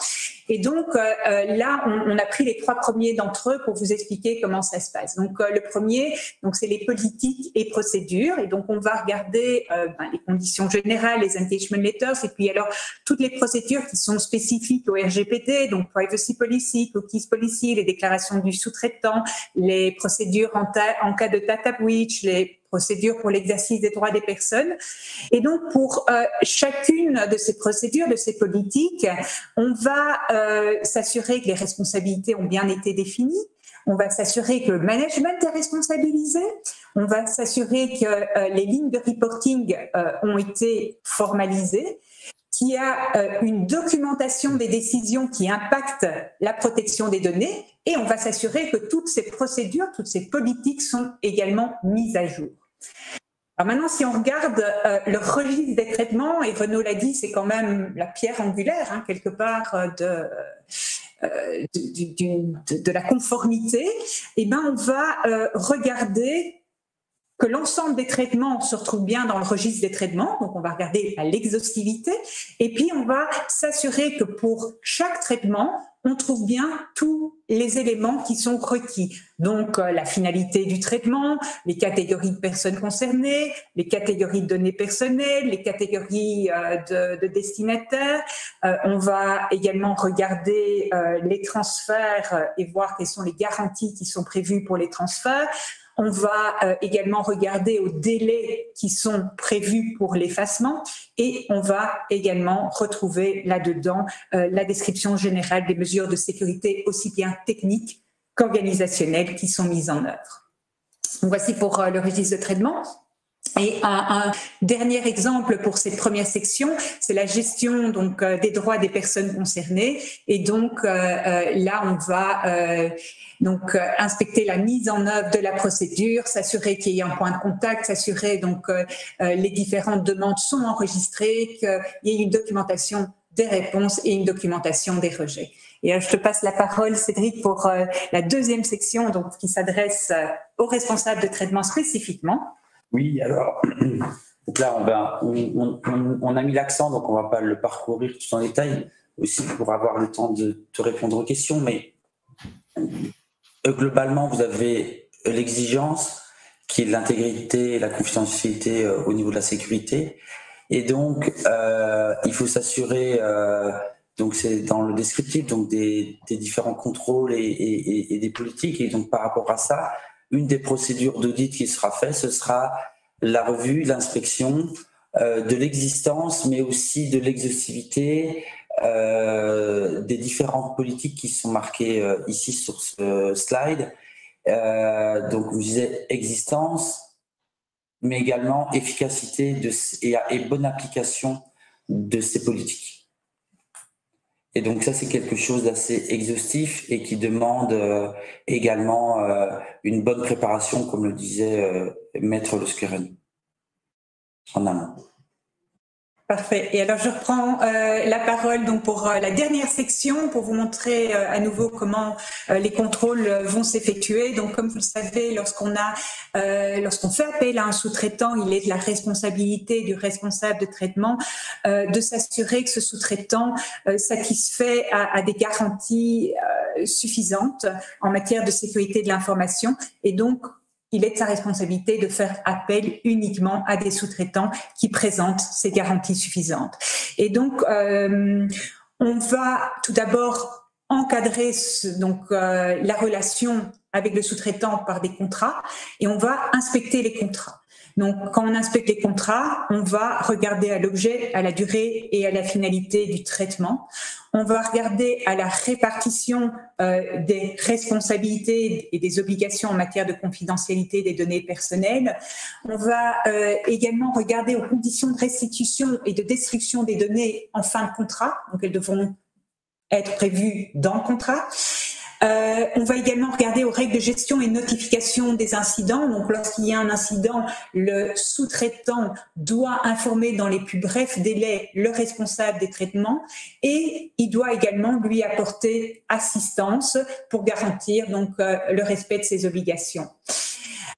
Et donc, là, on a pris les 3 premiers d'entre eux pour vous expliquer comment ça se passe. Donc, le premier, donc c'est les politiques et procédures. Et donc, on va regarder les conditions générales, les engagement letters, et puis alors toutes les procédures qui sont spécifiques au RGPD, donc privacy policy, cookies policy, les déclarations du sous-traitant, les procédures en cas de data breach, les procédures pour l'exercice des droits des personnes. Et donc, pour chacune de ces procédures, de ces politiques, on va s'assurer que les responsabilités ont bien été définies. On va s'assurer que le management est responsabilisé. On va s'assurer que les lignes de reporting ont été formalisées, qu'il y a une documentation des décisions qui impactent la protection des données, et on va s'assurer que toutes ces procédures, toutes ces politiques sont également mises à jour. Alors maintenant, si on regarde le registre des traitements, et Renaud l'a dit, c'est quand même la pierre angulaire, quelque part, de la conformité, et ben on va regarder que l'ensemble des traitements se retrouve bien dans le registre des traitements, donc on va regarder à l'exhaustivité, et puis on va s'assurer que pour chaque traitement, on trouve bien tous les éléments qui sont requis. Donc la finalité du traitement, les catégories de personnes concernées, les catégories de données personnelles, les catégories de destinataires. On va également regarder les transferts et voir quelles sont les garanties qui sont prévues pour les transferts. On va également regarder aux délais qui sont prévus pour l'effacement, et on va également retrouver là-dedans la description générale des mesures de sécurité aussi bien techniques qu'organisationnelles qui sont mises en œuvre. Donc voici pour le registre de traitement. Et un dernier exemple pour cette première section, c'est la gestion donc des droits des personnes concernées. Et donc là, on va inspecter la mise en œuvre de la procédure, s'assurer qu'il y ait un point de contact, s'assurer donc les différentes demandes sont enregistrées, qu'il y ait une documentation des réponses et une documentation des rejets. Et je te passe la parole, Cédric, pour la deuxième section donc qui s'adresse aux responsables de traitement spécifiquement. Oui, alors, donc là, on a mis l'accent, donc on ne va pas le parcourir tout en détail, aussi pour avoir le temps de te répondre aux questions, mais globalement, vous avez l'exigence qui est l'intégrité et la confidentialité au niveau de la sécurité. Et donc, il faut s'assurer, donc c'est dans le descriptif, donc des différents contrôles et des politiques. Et donc, par rapport à ça, une des procédures d'audit qui sera faite, ce sera la revue, l'inspection de l'existence, mais aussi de l'exhaustivité des différentes politiques qui sont marquées ici sur ce slide. Donc, vous disiez existence, mais également efficacité et bonne application de ces politiques. Et donc ça, c'est quelque chose d'assez exhaustif et qui demande également une bonne préparation, comme le disait Maître Lusqueren, en amont. Parfait. Et alors, je reprends la parole donc pour la dernière section pour vous montrer à nouveau comment les contrôles vont s'effectuer. Donc, comme vous le savez, lorsqu'on fait appel à un sous-traitant, il est de la responsabilité du responsable de traitement de s'assurer que ce sous-traitant satisfait à des garanties suffisantes en matière de sécurité de l'information. Et donc, il est de sa responsabilité de faire appel uniquement à des sous-traitants qui présentent ces garanties suffisantes. Et donc, on va tout d'abord encadrer la relation avec le sous-traitant par des contrats, et on va inspecter les contrats. Donc, quand on inspecte les contrats, on va regarder à l'objet, à la durée et à la finalité du traitement. On va regarder à la répartition des responsabilités et des obligations en matière de confidentialité des données personnelles. On va également regarder aux conditions de restitution et de destruction des données en fin de contrat. Donc, elles devront être prévues dans le contrat. On va également regarder aux règles de gestion et notification des incidents. Donc, lorsqu'il y a un incident, le sous-traitant doit informer dans les plus brefs délais le responsable des traitements et il doit également lui apporter assistance pour garantir donc le respect de ses obligations.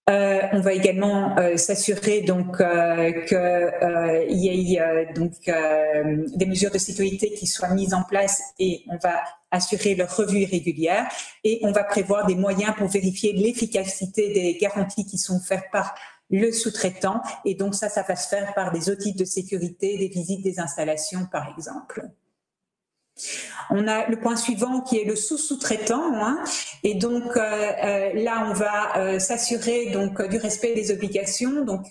On va également s'assurer donc qu'il y ait donc des mesures de sécurité qui soient mises en place et on va assurer leur revue régulière et on va prévoir des moyens pour vérifier l'efficacité des garanties qui sont offertes par le sous-traitant et donc ça va se faire par des audits de sécurité, des visites des installations par exemple. On a le point suivant qui est le sous-sous-traitant, hein, et donc là on va s'assurer donc du respect des obligations, donc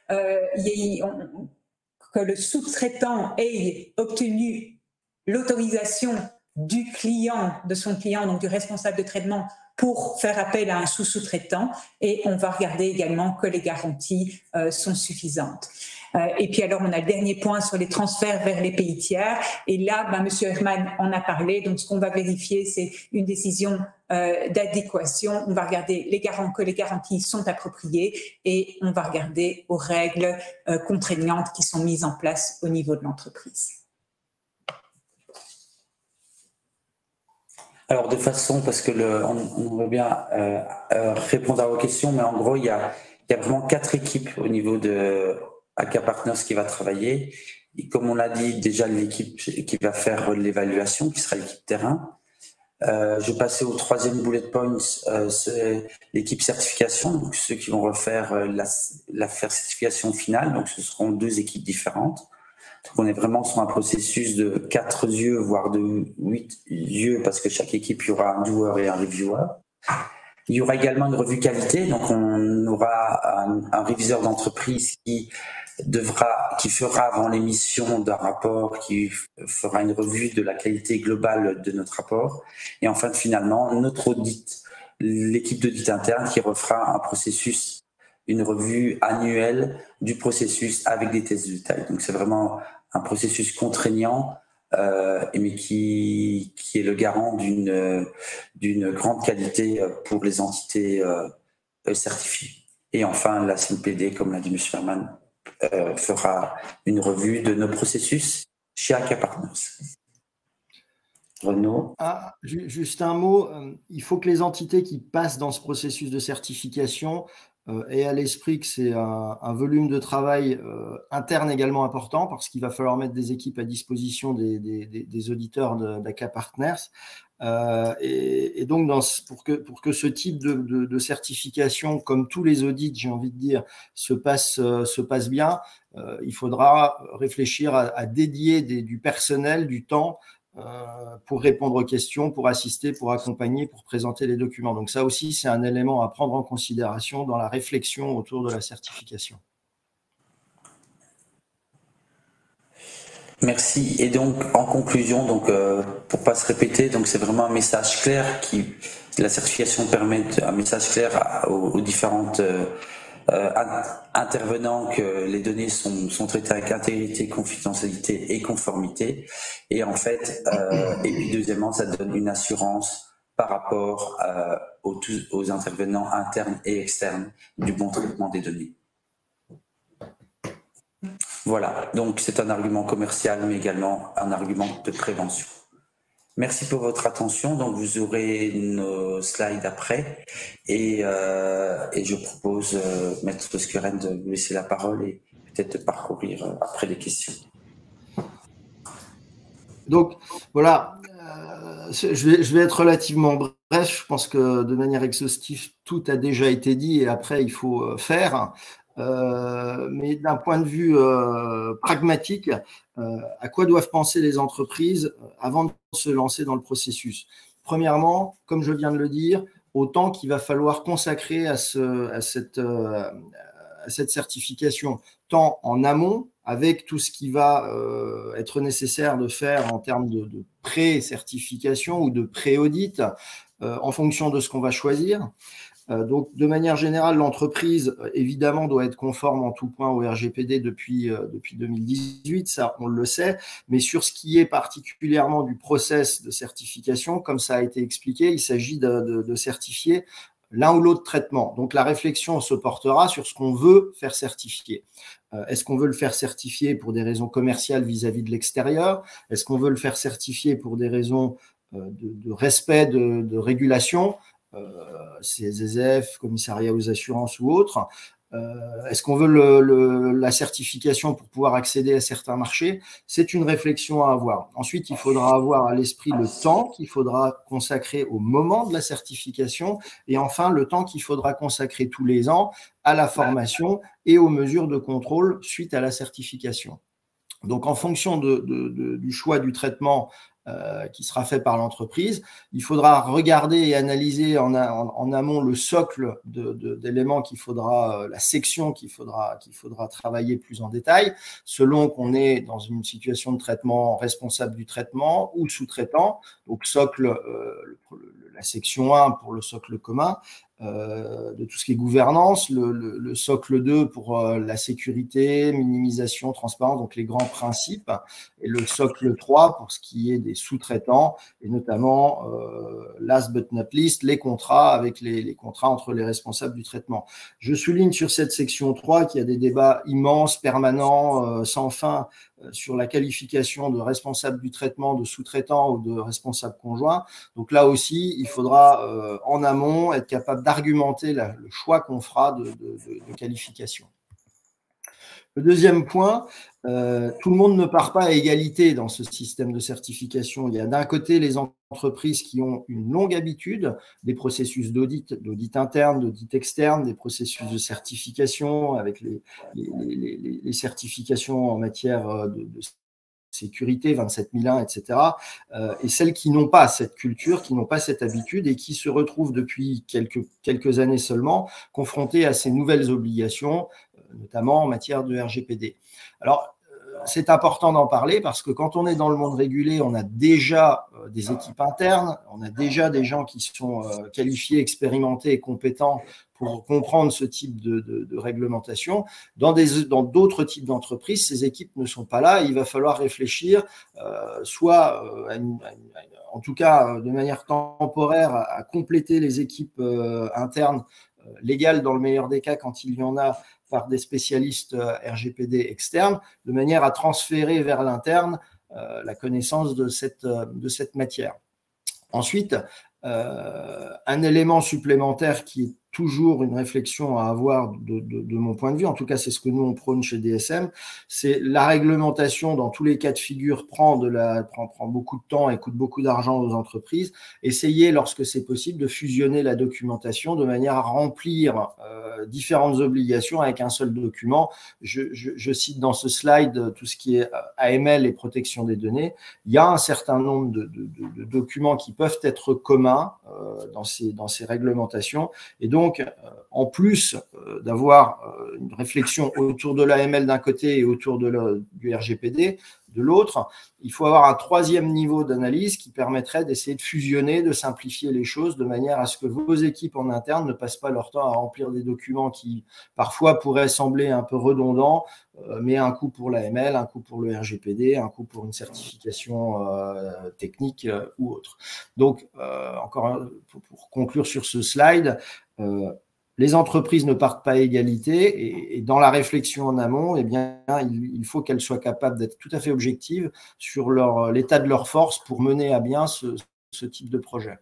que le sous-traitant ait obtenu l'autorisation du client, de son client, donc du responsable de traitement, pour faire appel à un sous-sous-traitant, et on va regarder également que les garanties sont suffisantes. Et puis alors, on a le dernier point sur les transferts vers les pays tiers. Et là, M. Herman en a parlé. Donc, ce qu'on va vérifier, c'est une décision d'adéquation. On va regarder que les garanties sont appropriées et on va regarder aux règles contraignantes qui sont mises en place au niveau de l'entreprise. Alors, de façon, parce que on veut bien répondre à vos questions, mais en gros, il y a vraiment 4 équipes au niveau de AK Partners qui va travailler. Et comme on l'a dit, déjà l'équipe qui va faire l'évaluation, qui sera l'équipe terrain. Je vais passer au 3e bullet point, c'est l'équipe certification, donc ceux qui vont refaire la certification finale. Donc, ce seront 2 équipes différentes. Donc, on est vraiment sur un processus de 4 yeux, voire de 8 yeux, parce que chaque équipe, il y aura un doer et un reviewer. Il y aura également une revue qualité, donc on aura un réviseur d'entreprise qui fera avant l'émission d'un rapport, qui fera une revue de la qualité globale de notre rapport. Et enfin, finalement, notre audit, l'équipe d'audit interne qui refera un processus, une revue annuelle du processus avec des tests de détail. Donc, c'est vraiment un processus contraignant, mais qui est le garant d'une grande qualité pour les entités certifiées. Et enfin, la CNPD, comme l'a dit M. Herman, fera une revue de nos processus chez AK Partners. Renaud. Juste un mot, il faut que les entités qui passent dans ce processus de certification aient à l'esprit que c'est un volume de travail interne également important, parce qu'il va falloir mettre des équipes à disposition des auditeurs d'AK Partners. Et donc, pour que ce type de certification, comme tous les audits, j'ai envie de dire, se passe bien, il faudra réfléchir à dédier du personnel, du temps pour répondre aux questions, pour assister, pour accompagner, pour présenter les documents. Donc ça aussi, c'est un élément à prendre en considération dans la réflexion autour de la certification. Merci. Et donc, en conclusion, donc pour pas se répéter, donc c'est vraiment un message clair la certification permet un message clair aux différentes intervenants que les données sont traitées avec intégrité, confidentialité et conformité. Et en fait, et puis deuxièmement, ça donne une assurance par rapport aux intervenants internes et externes du bon traitement des données. Voilà, donc c'est un argument commercial, mais également un argument de prévention. Merci pour votre attention. Donc vous aurez nos slides après et je propose, Maître Skuren, de vous laisser la parole et peut-être de parcourir après les questions. Donc voilà, je vais être relativement bref. Je pense que de manière exhaustive, tout a déjà été dit et après il faut faire. Mais d'un point de vue pragmatique, à quoi doivent penser les entreprises avant de se lancer dans le processus? Premièrement, comme je viens de le dire, au temps qu'il va falloir consacrer à cette certification, tant en amont, avec tout ce qui va être nécessaire de faire en termes de pré-certification ou de pré-audit, en fonction de ce qu'on va choisir. Donc, de manière générale, l'entreprise, évidemment, doit être conforme en tout point au RGPD depuis 2018, ça, on le sait. Mais sur ce qui est particulièrement du process de certification, comme ça a été expliqué, il s'agit de certifier l'un ou l'autre traitement. Donc, la réflexion se portera sur ce qu'on veut faire certifier. Est-ce qu'on veut le faire certifier pour des raisons commerciales vis-à-vis de l'extérieur? Est-ce qu'on veut le faire certifier pour des raisons de respect de régulation, CSSF, commissariat aux assurances ou autres? Est-ce qu'on veut la certification pour pouvoir accéder à certains marchés? C'est une réflexion à avoir. Ensuite, il faudra avoir à l'esprit le temps qu'il faudra consacrer au moment de la certification et enfin le temps qu'il faudra consacrer tous les ans à la formation et aux mesures de contrôle suite à la certification. Donc, en fonction du choix du traitement qui sera fait par l'entreprise, il faudra regarder et analyser en amont le socle d'éléments qu'il faudra, la section qu'il faudra travailler plus en détail, selon qu'on est dans une situation de traitement responsable du traitement ou sous-traitant. Donc, socle, la section 1 pour le socle commun, de tout ce qui est gouvernance, le socle 2 pour la sécurité, minimisation, transparence, donc les grands principes, et le socle 3 pour ce qui est des sous-traitants, et notamment, last but not least, les contrats avec les contrats entre les responsables du traitement. Je souligne sur cette section 3 qu'il y a des débats immenses, permanents, sans fin, sur la qualification de responsable du traitement, de sous-traitant ou de responsable conjoint. Donc là aussi, il faudra en amont être capable d'argumenter le choix qu'on fera de qualification. Le deuxième point, tout le monde ne part pas à égalité dans ce système de certification. Il y a d'un côté les entreprises qui ont une longue habitude des processus d'audit interne, d'audit externe, des processus de certification avec les certifications en matière de sécurité, 27001, etc. Et celles qui n'ont pas cette culture, qui n'ont pas cette habitude et qui se retrouvent depuis quelques années seulement confrontées à ces nouvelles obligations, notamment en matière de RGPD. Alors, c'est important d'en parler parce que quand on est dans le monde régulé, on a déjà des équipes internes, on a déjà des gens qui sont qualifiés, expérimentés et compétents pour comprendre ce type de réglementation. Dans d'autres types d'entreprises, ces équipes ne sont pas là. Il va falloir réfléchir, en tout cas de manière temporaire, à compléter les équipes internes légales dans le meilleur des cas quand il y en a, par des spécialistes RGPD externes, de manière à transférer vers l'interne la connaissance de cette matière. Ensuite, un élément supplémentaire qui est toujours une réflexion à avoir de mon point de vue, en tout cas c'est ce que nous on prône chez DSM, c'est la réglementation dans tous les cas de figure prend beaucoup de temps et coûte beaucoup d'argent aux entreprises. Essayez lorsque c'est possible de fusionner la documentation de manière à remplir différentes obligations avec un seul document. Je cite dans ce slide tout ce qui est AML et protection des données. Il y a un certain nombre de documents qui peuvent être communs dans ces réglementations et donc en plus d'avoir une réflexion autour de l'AML d'un côté et autour du RGPD de l'autre, il faut avoir un troisième niveau d'analyse qui permettrait d'essayer de fusionner, de simplifier les choses de manière à ce que vos équipes en interne ne passent pas leur temps à remplir des documents qui parfois pourraient sembler un peu redondants, mais un coût pour l'AML, un coût pour le RGPD, un coût pour une certification technique ou autre. Donc, encore pour conclure sur ce slide, les entreprises ne partent pas à égalité et dans la réflexion en amont, eh bien, il faut qu'elles soient capables d'être tout à fait objectives sur l'état de leur force pour mener à bien ce type de projet.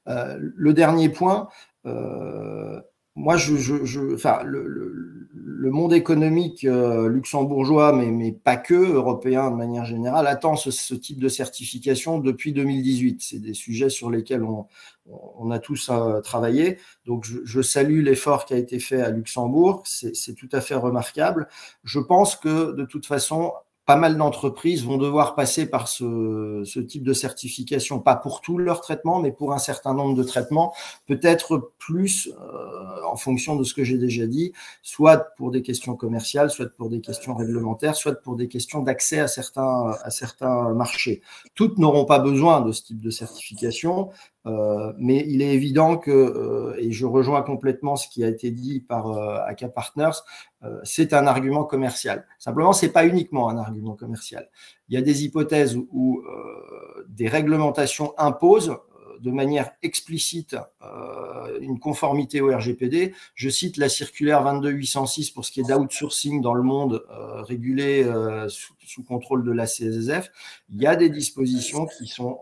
Le dernier point, moi, le monde économique luxembourgeois, mais pas que, européen de manière générale, attend ce type de certification depuis 2018. C'est des sujets sur lesquels on a tous travaillé. Donc, je salue l'effort qui a été fait à Luxembourg. C'est tout à fait remarquable. Je pense que, de toute façon, pas mal d'entreprises vont devoir passer par ce type de certification, pas pour tout leur traitement, mais pour un certain nombre de traitements, peut-être plus en fonction de ce que j'ai déjà dit, soit pour des questions commerciales, soit pour des questions réglementaires, soit pour des questions d'accès à certains marchés. Toutes n'auront pas besoin de ce type de certification, mais il est évident que, et je rejoins complètement ce qui a été dit par AK Partners, c'est un argument commercial. Simplement, ce n'est pas uniquement un argument commercial. Il y a des hypothèses où des réglementations imposent de manière explicite une conformité au RGPD. Je cite la circulaire 22.806 pour ce qui est d'outsourcing dans le monde régulé sous contrôle de la CSSF. Il y a des dispositions qui sont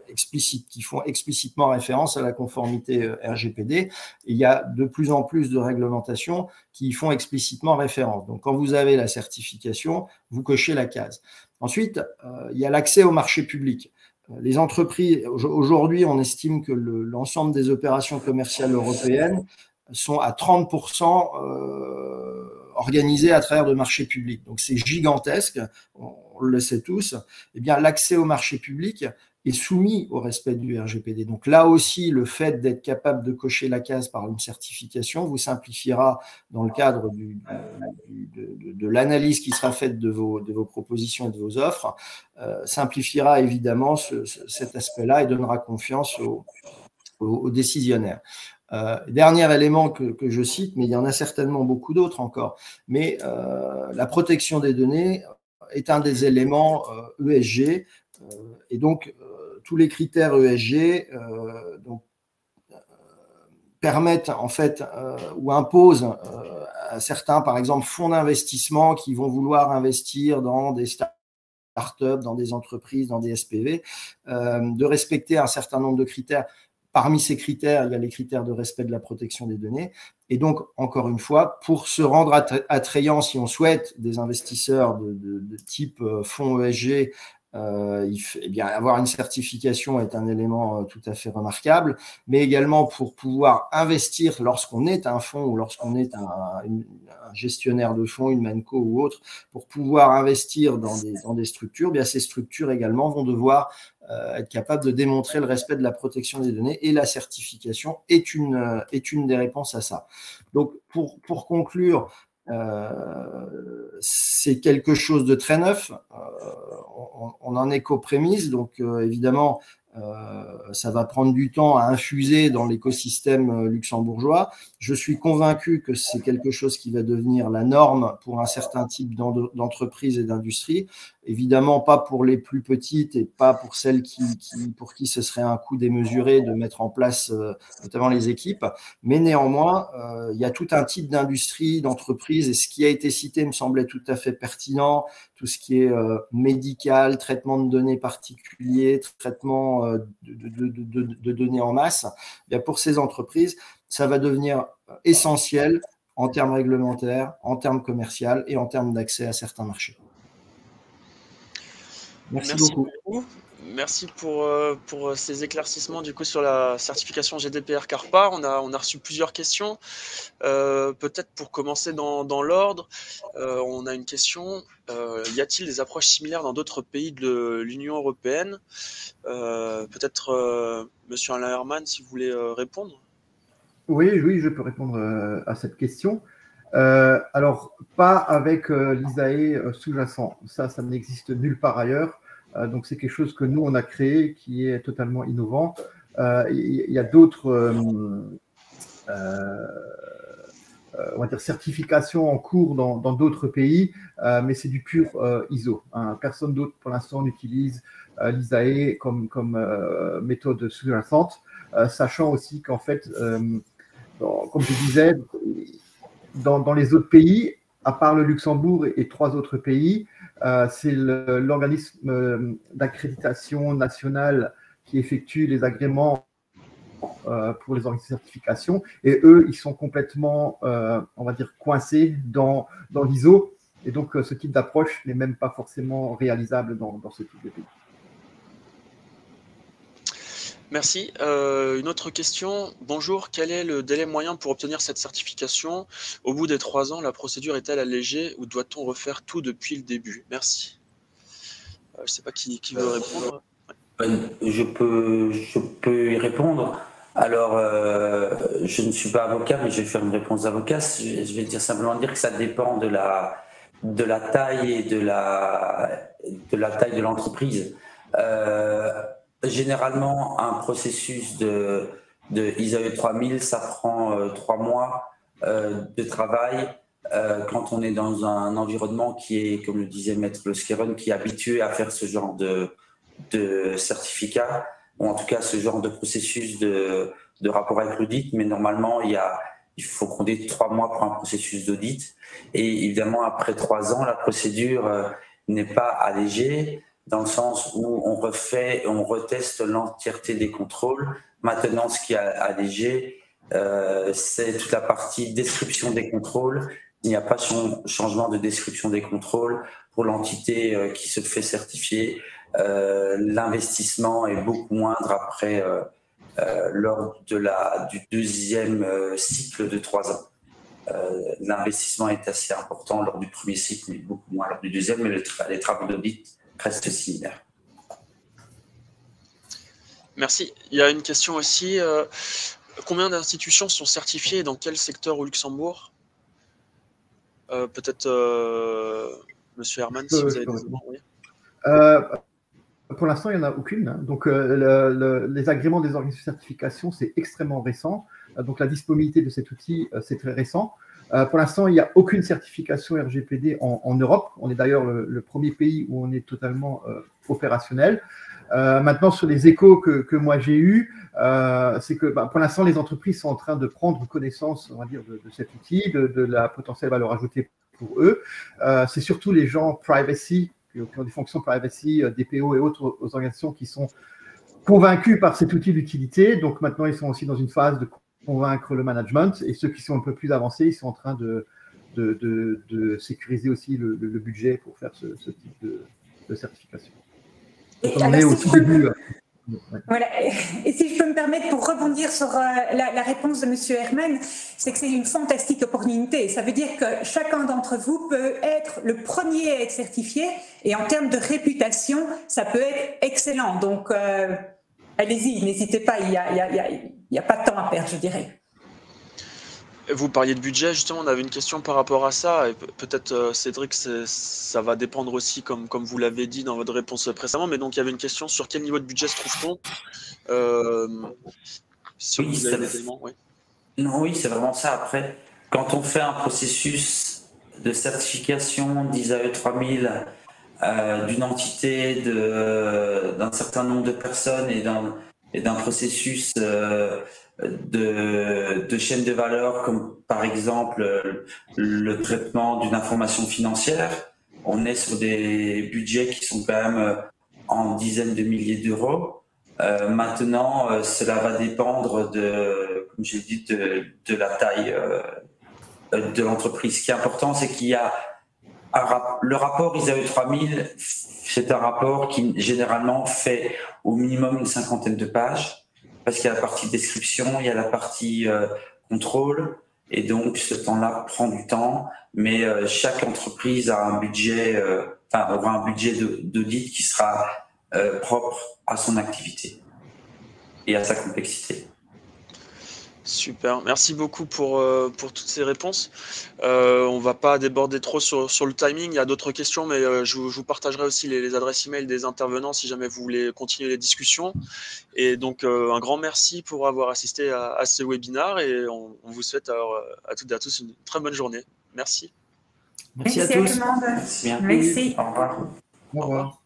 explicites, qui font explicitement référence à la conformité RGPD. Et il y a de plus en plus de réglementations qui y font explicitement référence. Donc, quand vous avez la certification, vous cochez la case. Ensuite, il y a l'accès au marché public. Les entreprises, aujourd'hui, on estime que l'ensemble des opérations commerciales européennes sont à 30% organisées à travers de marchés publics. Donc, c'est gigantesque, on le sait tous. Eh bien, l'accès au marché public est soumis au respect du RGPD. Donc là aussi, le fait d'être capable de cocher la case par une certification vous simplifiera dans le cadre de l'analyse qui sera faite de vos propositions et de vos offres, simplifiera évidemment cet aspect-là et donnera confiance aux décisionnaires. Dernier élément que je cite, mais il y en a certainement beaucoup d'autres encore, mais la protection des données est un des éléments ESG, et donc tous les critères ESG permettent en fait ou imposent à certains, par exemple, fonds d'investissement qui vont vouloir investir dans des startups, dans des entreprises, dans des SPV, de respecter un certain nombre de critères. Parmi ces critères, il y a les critères de respect de la protection des données. Et donc, encore une fois, pour se rendre attrayant, si on souhaite des investisseurs de type fonds ESG, eh bien, avoir une certification est un élément tout à fait remarquable, mais également pour pouvoir investir lorsqu'on est un fonds ou lorsqu'on est un gestionnaire de fonds, une Manco ou autre, pour pouvoir investir dans des structures, eh bien, ces structures également vont devoir être capables de démontrer le respect de la protection des données, et la certification est une des réponses à ça. Donc, pour conclure, c'est quelque chose de très neuf, on en est qu'aux prémices, donc évidemment ça va prendre du temps à infuser dans l'écosystème luxembourgeois. Je suis convaincu que c'est quelque chose qui va devenir la norme pour un certain type d'entreprise et d'industrie. Évidemment pas pour les plus petites et pas pour celles pour qui ce serait un coût démesuré de mettre en place notamment les équipes, mais néanmoins il y a tout un type d'industrie, d'entreprise, et ce qui a été cité me semblait tout à fait pertinent, tout ce qui est médical, traitement de données particuliers, traitement de données en masse. Bien, pour ces entreprises, ça va devenir essentiel en termes réglementaires, en termes commerciaux et en termes d'accès à certains marchés. Merci beaucoup. Merci pour ces éclaircissements du coup sur la certification GDPR CARPA. On a reçu plusieurs questions. Peut-être pour commencer dans l'ordre, on a une question. Y a-t-il des approches similaires dans d'autres pays de l'Union européenne? Peut-être Monsieur Alain Herman, si vous voulez répondre. Oui, je peux répondre à cette question. Alors, pas avec l'ISAE sous-jacent. Ça n'existe nulle part ailleurs. Donc, c'est quelque chose que nous, on a créé, qui est totalement innovant. Il y a d'autres on va dire certifications en cours dans d'autres pays, mais c'est du pur ISO. Hein. Personne d'autre, pour l'instant, n'utilise l'ISAE comme méthode sous-jacente, sachant aussi qu'en fait, comme je disais, dans les autres pays, à part le Luxembourg et 3 autres pays, c'est l'organisme d'accréditation nationale qui effectue les agréments pour les organismes de certification, et eux, ils sont complètement, on va dire, coincés dans l'ISO, et donc ce type d'approche n'est même pas forcément réalisable dans ce type de pays. Merci. Une autre question. Bonjour, quel est le délai moyen pour obtenir cette certification? Au bout des 3 ans, la procédure est-elle allégée ou doit-on refaire tout depuis le début? Merci. Je ne sais pas qui veut répondre. Je peux y répondre. Alors, je ne suis pas avocat, mais je vais faire une réponse d'avocat. Je vais simplement dire que ça dépend de la taille et de la taille de l'entreprise. Généralement, un processus de ISAE 3000, ça prend 3 mois de travail. Quand on est dans un environnement qui est, comme le disait Maître Le Skeron, qui est habitué à faire ce genre de certificat, ou en tout cas ce genre de processus de rapport avec l'audit, mais normalement il faut compter 3 mois pour un processus d'audit. Et évidemment, après 3 ans, la procédure n'est pas allégée, dans le sens où on reteste l'entièreté des contrôles. Maintenant, ce qui est allégé, c'est toute la partie description des contrôles. Il n'y a pas changement de description des contrôles pour l'entité qui se fait certifier. L'investissement est beaucoup moindre après lors du deuxième cycle de 3 ans. L'investissement est assez important lors du premier cycle, mais beaucoup moins lors du deuxième, mais les travaux d'audit restent similaires. Merci. Il y a une question aussi. Combien d'institutions sont certifiées et dans quel secteur au Luxembourg? Peut-être Monsieur Herman, si vous avez des éléments. Oui. Pour l'instant, il n'y en a aucune. Hein. Donc, les agréments des organismes de certification, c'est extrêmement récent. Donc, la disponibilité de cet outil, c'est très récent. Pour l'instant, il n'y a aucune certification RGPD en Europe. On est d'ailleurs le premier pays où on est totalement opérationnel. Maintenant, sur les échos que moi j'ai eus, c'est que pour l'instant, les entreprises sont en train de prendre connaissance, on va dire, de cet outil, de la potentielle valeur ajoutée pour eux. C'est surtout les gens privacy, qui ont des fonctions privacy, DPO et autres organisations qui sont convaincus par cet outil d'utilité. Donc maintenant, ils sont aussi dans une phase de convaincre le management. Et ceux qui sont un peu plus avancés, ils sont en train de sécuriser aussi le budget pour faire ce type de certification. Donc, on est au tout début. Voilà. Et si je peux me permettre, pour rebondir sur la réponse de M. Herman, c'est que c'est une fantastique opportunité. Ça veut dire que chacun d'entre vous peut être le premier à être certifié et en termes de réputation, ça peut être excellent. Donc, allez-y, n'hésitez pas, il n'y a pas de temps à perdre, je dirais. Vous parliez de budget, justement, on avait une question par rapport à ça. Et peut-être, Cédric, ça va dépendre aussi, comme vous l'avez dit dans votre réponse précédemment. Mais donc, il y avait une question sur quel niveau de budget se trouve-t-on si vous avez des éléments, oui. Non, oui, c'est vraiment ça. Après, quand on fait un processus de certification d'ISAE 3000 d'une entité, d'un certain nombre de personnes et d'un processus de chaîne de valeur, comme par exemple le traitement d'une information financière, on est sur des budgets qui sont quand même en dizaines de milliers d'euros. Maintenant, cela va dépendre comme j'ai dit, de la taille de l'entreprise. Ce qui est important, c'est qu'il y a le rapport ISAE 3000, c'est un rapport qui généralement fait au minimum une 50aine de pages. Parce qu'il y a la partie description, il y a la partie contrôle, et donc ce temps-là prend du temps, mais chaque entreprise a un budget, aura un budget d'audit qui sera propre à son activité et à sa complexité. Super, merci beaucoup pour toutes ces réponses. On ne va pas déborder trop sur le timing, il y a d'autres questions, mais je vous partagerai aussi les adresses email des intervenants si jamais vous voulez continuer les discussions. Et donc, un grand merci pour avoir assisté à ce webinaire et on vous souhaite alors, à toutes et à tous une très bonne journée. Merci. Merci à tous. Merci. Au revoir. Au revoir.